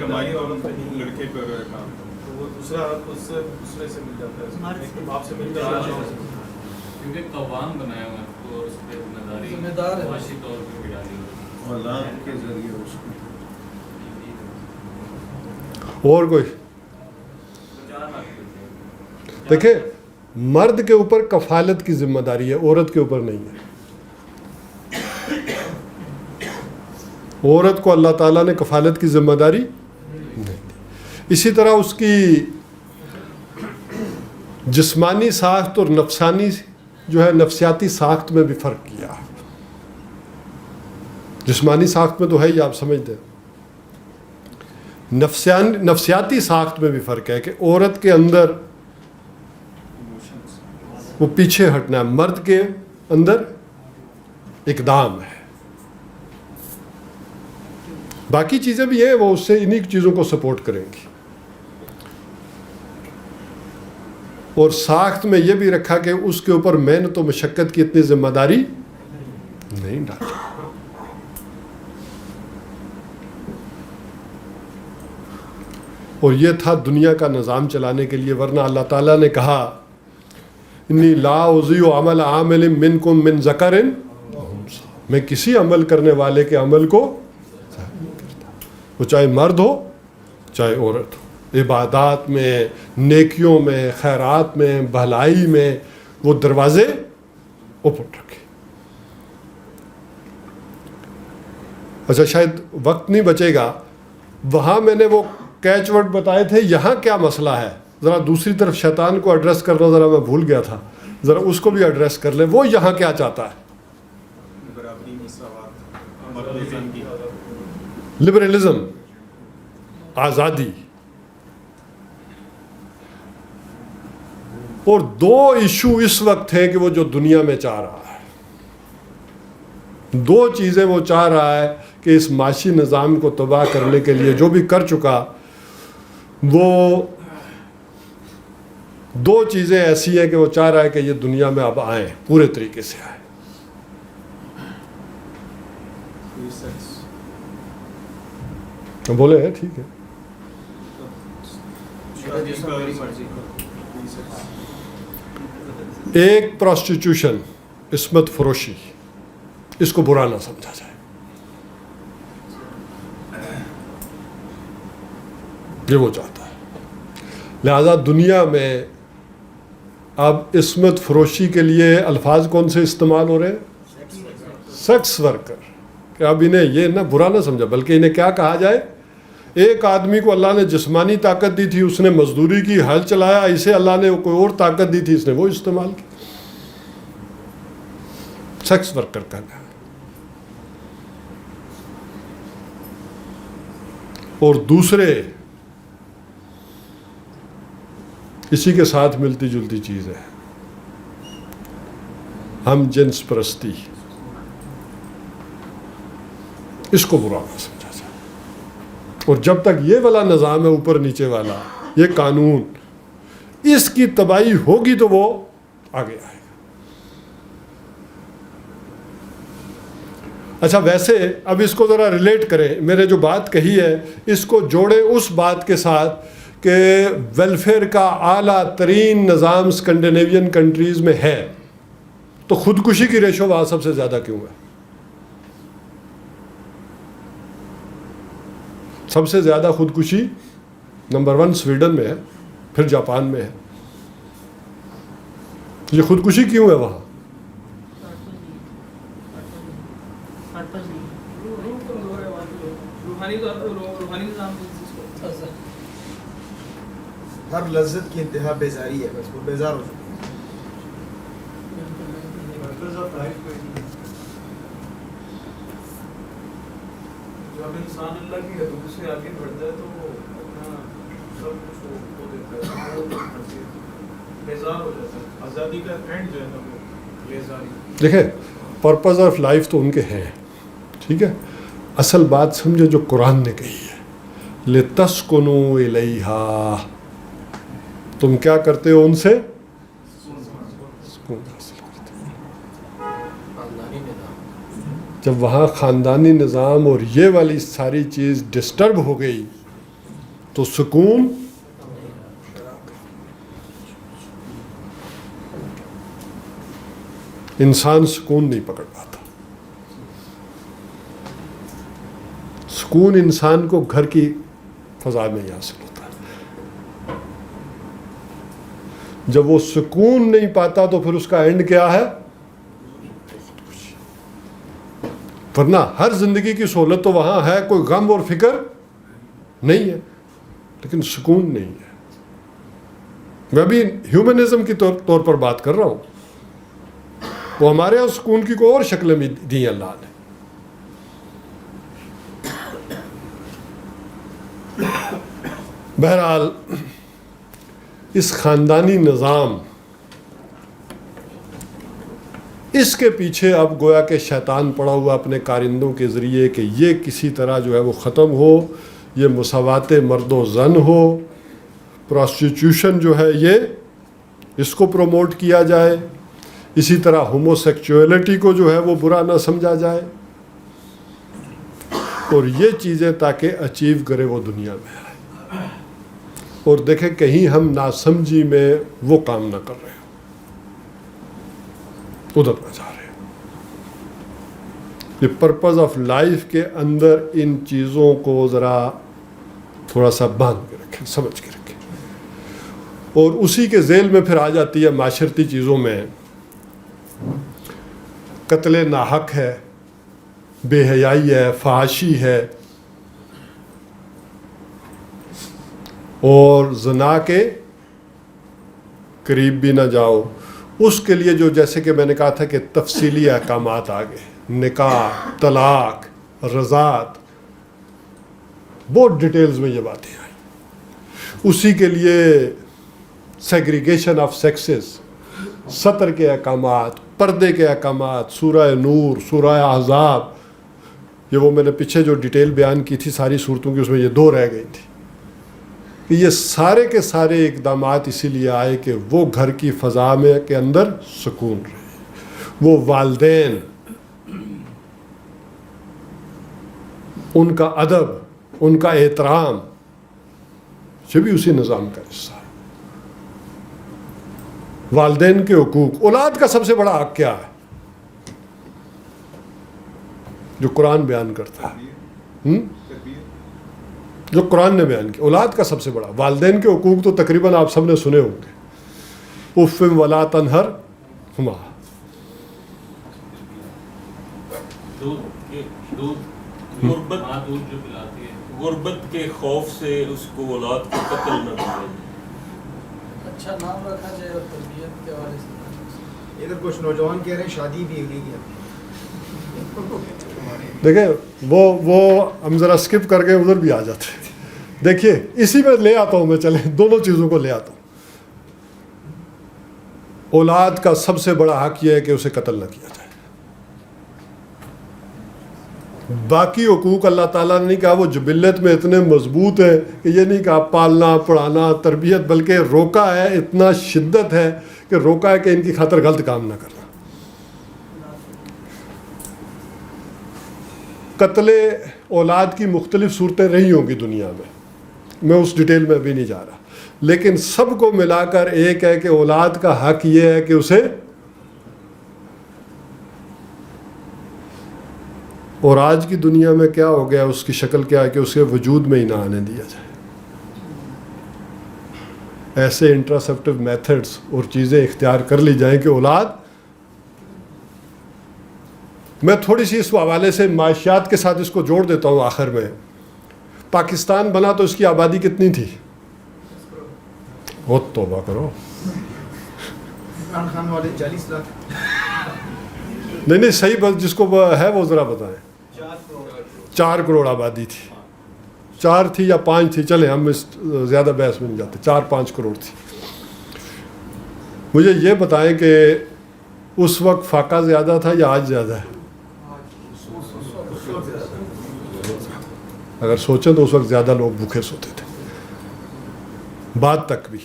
کمائی اور لڑکے پہ کام تو وہ دوسرے سے مل جاتا ہے, باپ سے مل جاتا ہے کیونکہ قوام بنایا ہوا ہے تو اس پہ ذمہ دار ہے, معاشی طور پہ بھی ڈالی ہوئی اولاد کے ذریعے اس کو. اور کوئی دیکھیں, مرد کے اوپر کفالت کی ذمہ داری ہے, عورت کے اوپر نہیں ہے. عورت کو اللہ تعالیٰ نے کفالت کی ذمہ داری نہیں دی. اسی طرح اس کی جسمانی ساخت اور نفسانی جو ہے نفسیاتی ساخت میں بھی فرق کیا. جسمانی ساخت میں تو ہے ہی, آپ سمجھتے ہیں. نفسیاتی ساخت میں بھی فرق ہے کہ عورت کے اندر وہ پیچھے ہٹنا ہے, مرد کے اندر اقدام ہے. باقی چیزیں بھی ہیں, وہ اس سے انہی چیزوں کو سپورٹ کریں گی. اور ساخت میں یہ بھی رکھا کہ اس کے اوپر محنت و مشقت کی اتنی ذمہ داری نہیں ڈالی. اور یہ تھا دنیا کا نظام چلانے کے لیے, ورنہ اللہ تعالیٰ نے کہا انی لا اضیع عمل عامل منکم من ذکر, میں کسی عمل کرنے والے کے عمل کو وہ چاہے مرد ہو چاہے عورت ہو, عبادات میں, نیکیوں میں, خیرات میں, بھلائی میں وہ دروازے اوپن رکھے. اچھا, شاید وقت نہیں بچے گا, وہاں میں نے وہ کیچ ورڈ بتائے تھے. یہاں کیا مسئلہ ہے, ذرا دوسری طرف شیطان کو ایڈریس کرنا ذرا میں بھول گیا تھا, ذرا اس کو بھی ایڈریس کر لیں. وہ یہاں کیا چاہتا ہے؟ برابری, مساوات, مردوں کی لبرلزم, آزادی. اور 2 ایشو اس وقت ہیں کہ وہ جو دنیا میں چاہ رہا ہے, 2 چیزیں وہ چاہ رہا ہے کہ اس معاشی نظام کو تباہ کرنے کے لیے جو بھی کر چکا, وہ 2 چیزیں ایسی ہیں کہ وہ چاہ رہا ہے کہ یہ دنیا میں اب آئیں, پورے طریقے سے آئیں. بولے ہیں ٹھیک ہے. ایک پروسٹیٹیوشن, عصمت فروشی, اس کو برا نہ سمجھا جائے. یہ وہ چاہتا ہے. لہذا دنیا میں اب عصمت فروشی کے لیے الفاظ کون سے استعمال ہو رہے ہیں؟ Sex worker. کہ اب انہیں یہ نہ برا نہ سمجھا, بلکہ انہیں کیا کہا جائے, ایک آدمی کو اللہ نے جسمانی طاقت دی تھی, اس نے مزدوری کی, ہل چلایا, اسے اللہ نے کوئی اور طاقت دی تھی, اس نے وہ استعمال کی. سیکس ورکر کہنا ہے. اور دوسرے اسی کے ساتھ ملتی جلتی چیز ہے, ہم جنس پرستی. اس کو برا نہ سمجھا جائے. اور جب تک یہ والا نظام ہے, اوپر نیچے والا, یہ قانون, اس کی تباہی ہوگی تو وہ آگے آئے گا. اچھا ویسے اب اس کو ذرا ریلیٹ کریں, میرے جو بات کہی ہے اس کو جوڑیں اس بات کے ساتھ کہ ویلفیئر کا اعلیٰ ترین نظام اسکینڈینیوین کنٹریز میں ہے, تو خودکشی کی ریشو وہاں سب سے زیادہ کیوں ہے؟ سب سے زیادہ خودکشی نمبر 1 سویڈن میں ہے, پھر جاپان میں ہے. یہ خودکشی کیوں ہے وہاں؟ ہر لذت کی انتہا بیزاری ہے, بس وہ بیزار ہو چکے ہیں. جب انسان اللہ کی حدود سے آگے بڑھتا ہے تو وہ اپنا سب کچھ وہ دیتا ہے, بیزار ہو جاتا ہے. آزادی کا اینڈ جو ہے نا وہ بیزاری. دیکھیں پرپز آف لائف تو ان کے ہیں, ٹھیک ہے, اصل بات سمجھے جو قرآن نے کہی ہے, لِتَسْكُنُوا إِلَيْهَا, تم کیا کرتے ہو ان سے؟ سکون حاصل کرتے ہو. جب وہاں خاندانی نظام اور یہ والی ساری چیز ڈسٹرب ہو گئی تو سکون انسان سکون نہیں پکڑ پاتا. سکون انسان کو گھر کی فضا میں ہی حاصل ہوتا ہے. جب وہ سکون نہیں پاتا تو پھر اس کا اینڈ کیا ہے؟ ورنہ ہر زندگی کی سہولت تو وہاں ہے, کوئی غم اور فکر نہیں ہے, لیکن سکون نہیں ہے. میں بھی ہیومنزم کی طور پر بات کر رہا ہوں. وہ ہمارے یہاں سکون کی کوئی اور شکلیں بھی دی اللہ نے. بہرحال اس خاندانی نظام, اس کے پیچھے اب گویا کہ شیطان پڑا ہوا اپنے کارندوں کے ذریعے کہ یہ کسی طرح جو ہے وہ ختم ہو, یہ مساوات مرد و زن ہو, پراسٹیٹیوشن جو ہے یہ اس کو پروموٹ کیا جائے, اسی طرح ہومو سیکچولیٹی کو جو ہے وہ برا نہ سمجھا جائے, اور یہ چیزیں تاکہ اچیو کرے وہ دنیا میں آئے. اور دیکھیں کہیں ہم ناسمجھی میں وہ کام نہ کر رہے ہوں, ادھر نہ جا رہے ہوں. یہ پرپز آف لائف کے اندر ان چیزوں کو ذرا تھوڑا سا باندھ کے رکھیں, سمجھ کے رکھیں. اور اسی کے ذیل میں پھر آ جاتی ہے معاشرتی چیزوں میں قتل ناحق ہے, بے حیائی ہے, فحاشی ہے, اور زنا کے قریب بھی نہ جاؤ. اس کے لیے جو جیسے کہ میں نے کہا تھا کہ تفصیلی احکامات آ گئے, نکاح, طلاق, رضاعت, بہت ڈیٹیلز میں یہ باتیں آئیں. اسی کے لیے سیگریگیشن آف سیکسز, سطر کے احکامات, پردے کے احکامات, سورہ نور, سورہ احزاب, یہ وہ میں نے پیچھے جو ڈیٹیل بیان کی تھی ساری صورتوں کی, اس میں یہ 2 رہ گئی تھی. کہ یہ سارے کے سارے اقدامات اسی لیے آئے کہ وہ گھر کی فضا میں کے اندر سکون رہے. وہ والدین, ان کا ادب, ان کا احترام, یہ بھی اسی نظام کا حصہ ہے. والدین کے حقوق, اولاد کا سب سے بڑا حق کیا ہے جو قرآن بیان کرتا ہے, جو قرآن نے بیان کیا؟ اولاد کا سب سے بڑا, والدین کے حقوق تو تقریباً آپ سب نے سنے ہوں گے. اف ولا تنہرہما, غربت کے خوف سے اس کو اولاد کو قتل نہ کرے. اچھا نام رکھا جائے اور تربیت کے حوالے سے. ادھر کچھ نوجوان کہہ رہے ہیں شادی بھی ہوئی ہے. دیکھیں وہ ہم ذرا سکپ کر کے ادھر بھی آ جاتے ہیں. دیکھیے اسی میں لے آتا ہوں میں, چلیں دونوں چیزوں کو لے آتا ہوں. اولاد کا سب سے بڑا حق یہ ہے کہ اسے قتل نہ کیا جائے. باقی حقوق اللہ تعالیٰ نے نہیں کہا, وہ جبلت میں اتنے مضبوط ہیں کہ یہ نہیں کہا پالنا, پڑھانا, تربیت, بلکہ روکا ہے, اتنا شدت ہے کہ روکا ہے کہ ان کی خاطر غلط کام نہ کرنا. قتل اولاد کی مختلف صورتیں رہی ہوں گی دنیا میں اس ڈیٹیل میں ابھی نہیں جا رہا، لیکن سب کو ملا کر ایک ہے کہ اولاد کا حق یہ ہے کہ اسے، اور آج کی دنیا میں کیا ہو گیا، اس کی شکل کیا ہے کہ اسے وجود میں ہی نہ آنے دیا جائے. ایسے انٹراسیپٹیو میتھڈز اور چیزیں اختیار کر لی جائیں کہ اولاد. میں تھوڑی سی اس حوالے سے معاشیات کے ساتھ اس کو جوڑ دیتا ہوں. آخر میں پاکستان بنا تو اس کی آبادی کتنی تھی؟ بہت توبہ کرو. عمران خان والے 40 لاکھ. نہیں صحیح بات جس کو ہے وہ ذرا بتائیں. 4 کروڑ آبادی تھی. 4 تھی یا 5 تھی، چلیں ہم اس زیادہ بحث میں نہیں جاتے. 4-5 کروڑ تھی. مجھے یہ بتائیں کہ اس وقت فاقہ زیادہ تھا یا آج زیادہ ہے؟ اگر سوچیں تو اس وقت زیادہ لوگ بھوکے سوتے تھے، بعد تک بھی.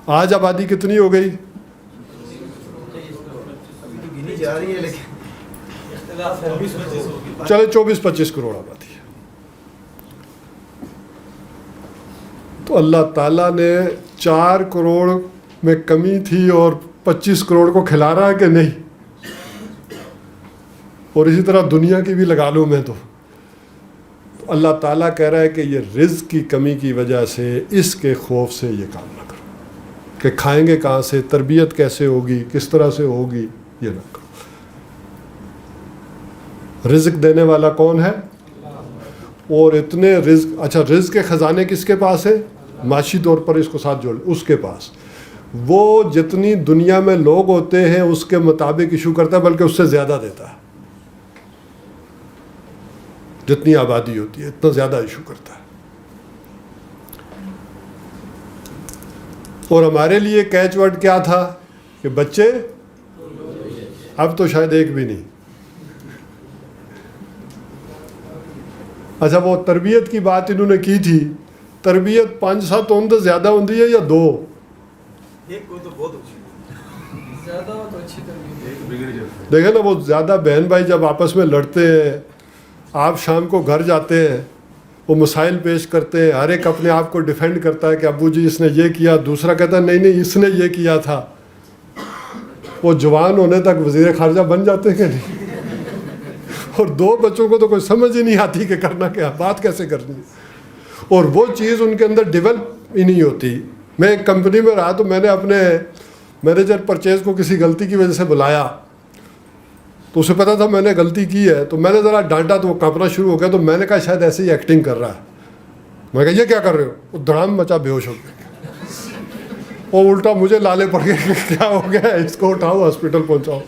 آج آبادی کتنی ہو گئی؟ گنی جا رہی ہے لیکن چلے 24-25 کروڑ آبادی ہے. تو اللہ تعالیٰ نے 4 کروڑ میں کمی تھی اور 25 کروڑ کو کھلا رہا ہے کہ نہیں؟ اور اسی طرح دنیا کی بھی لگا لوں میں تو اللہ تعالیٰ کہہ رہا ہے کہ یہ رزق کی کمی کی وجہ سے، اس کے خوف سے یہ کام نہ کرو کہ کھائیں گے کہاں سے، تربیت کیسے ہوگی، کس طرح سے ہوگی، یہ نہ کرو. رزق دینے والا کون ہے؟ اور اتنے رزق، اچھا رزق کے خزانے کس کے پاس ہے؟ معاشی طور پر اس کو ساتھ جوڑ، اس کے پاس. وہ جتنی دنیا میں لوگ ہوتے ہیں اس کے مطابق ایشو کرتا ہے، بلکہ اس سے زیادہ دیتا ہے. جتنی آبادی ہوتی ہے اتنا زیادہ ایشو کرتا ہے. اور ہمارے لیے کیچ ورڈ کیا تھا کہ بچے، اب تو شاید ایک بھی نہیں. اچھا وہ تربیت کی بات انہوں نے کی تھی، تربیت 5-7 ہوندے زیادہ ہوندی ہے یا 2؟ ایک کو تو بہت اچھی زیادہ ہو تو اچھی تربیت. دیکھیں نا وہ زیادہ بہن بھائی جب آپس میں لڑتے ہیں، آپ شام کو گھر جاتے ہیں، وہ مسائل پیش کرتے ہیں، ہر ایک اپنے آپ کو ڈیفینڈ کرتا ہے کہ ابو جی اس نے یہ کیا، دوسرا کہتا ہے نہیں اس نے یہ کیا تھا. وہ جوان ہونے تک وزیر خارجہ بن جاتے ہیں کہ نہیں؟ اور 2 بچوں کو تو کوئی سمجھ ہی نہیں آتی کہ کرنا کیا، بات کیسے کرنی ہے، اور وہ چیز ان کے اندر ڈیولپ ہی نہیں ہوتی. میں ایک کمپنی میں رہا تو میں نے اپنے مینیجر پرچیز کو کسی غلطی کی وجہ سے بلایا، تو اسے پتا تھا میں نے غلطی کی ہے، تو میں نے ذرا ڈانٹا تو وہ کانپنا شروع ہو گیا. تو میں نے کہا شاید ایسے ہی ایکٹنگ کر رہا ہے. میں کہا یہ کیا کر رہے ہو؟ وہ دھڑام مچا، بے ہوش ہو گیا. وہ الٹا مجھے لالے پڑ گئے کہ کیا ہو گیا، اس کو اٹھاؤ ہاسپٹل پہنچاؤ.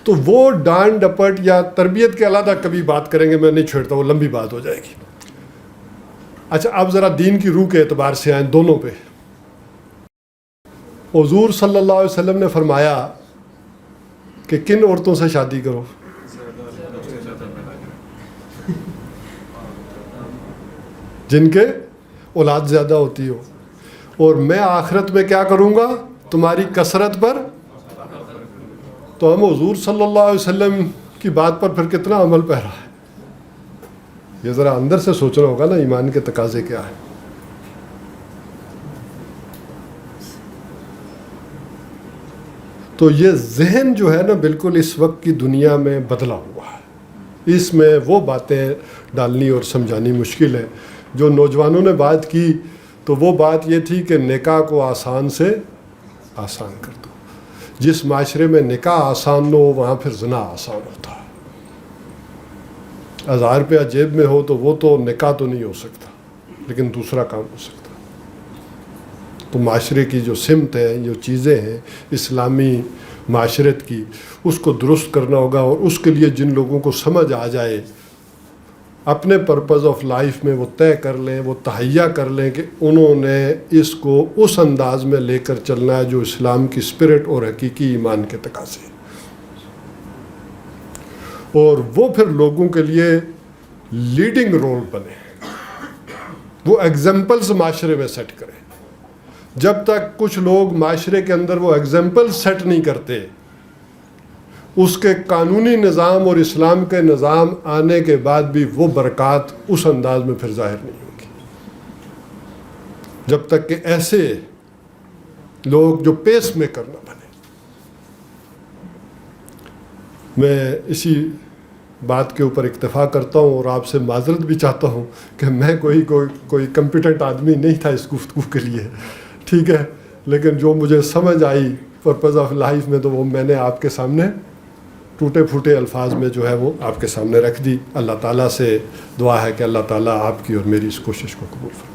تو وہ ڈانٹ ڈپٹ یا تربیت کے علیحدہ کبھی بات کریں گے، میں نہیں چھیڑتا، وہ لمبی بات ہو جائے گی. اچھا اب ذرا دین کی روح کے اعتبار سے آئیں دونوں پہ. حضور صلی اللہ علیہ وسلم نے فرمایا کہ کن عورتوں سے شادی کرو؟ جن کے اولاد زیادہ ہوتی ہو. اور میں آخرت میں کیا کروں گا؟ تمہاری کثرت پر. تو ہم حضور صلی اللہ علیہ وسلم کی بات پر پھر کتنا عمل پیرا ہے، یہ ذرا اندر سے سوچنا ہوگا نا، ایمان کے تقاضے کیا ہے. تو یہ ذہن جو ہے نا بالکل اس وقت کی دنیا میں بدلا ہوا ہے. اس میں وہ باتیں ڈالنی اور سمجھانی مشکل ہے. جو نوجوانوں نے بات کی تو وہ بات یہ تھی کہ نکاح کو آسان سے آسان کر دو. جس معاشرے میں نکاح آسان نہ ہو وہاں پھر زنا آسان ہوتا ہے. 1000 روپیہ جیب میں ہو تو وہ تو نکاح تو نہیں ہو سکتا، لیکن دوسرا کام ہو سکتا. تو معاشرے کی جو سمت ہے، جو چیزیں ہیں اسلامی معاشرت کی، اس کو درست کرنا ہوگا. اور اس کے لیے جن لوگوں کو سمجھ آ جائے، اپنے پرپز آف لائف میں وہ طے کر لیں، وہ تہیہ کر لیں کہ انہوں نے اس کو اس انداز میں لے کر چلنا ہے جو اسلام کی اسپرٹ اور حقیقی ایمان کے تقاضے ہیں. اور وہ پھر لوگوں کے لیے لیڈنگ رول بنے، وہ ایگزامپلز معاشرے میں سیٹ کریں. جب تک کچھ لوگ معاشرے کے اندر وہ ایگزامپل سیٹ نہیں کرتے، اس کے قانونی نظام اور اسلام کے نظام آنے کے بعد بھی وہ برکات اس انداز میں پھر ظاہر نہیں ہوگی، جب تک کہ ایسے لوگ جو پیس میکر نہ بنے۔ میں اسی بات کے اوپر اکتفا کرتا ہوں اور آپ سے معذرت بھی چاہتا ہوں کہ میں کوئی کمپیٹنٹ آدمی نہیں تھا اس گفتگو کے لیے، ٹھیک ہے، لیکن جو مجھے سمجھ آئی پرپز آف لائف میں تو وہ میں نے آپ کے سامنے ٹوٹے پھوٹے الفاظ میں جو ہے وہ آپ کے سامنے رکھ دی۔ اللہ تعالیٰ سے دعا ہے کہ اللہ تعالیٰ آپ کی اور میری اس کوشش کو قبول فرمائے۔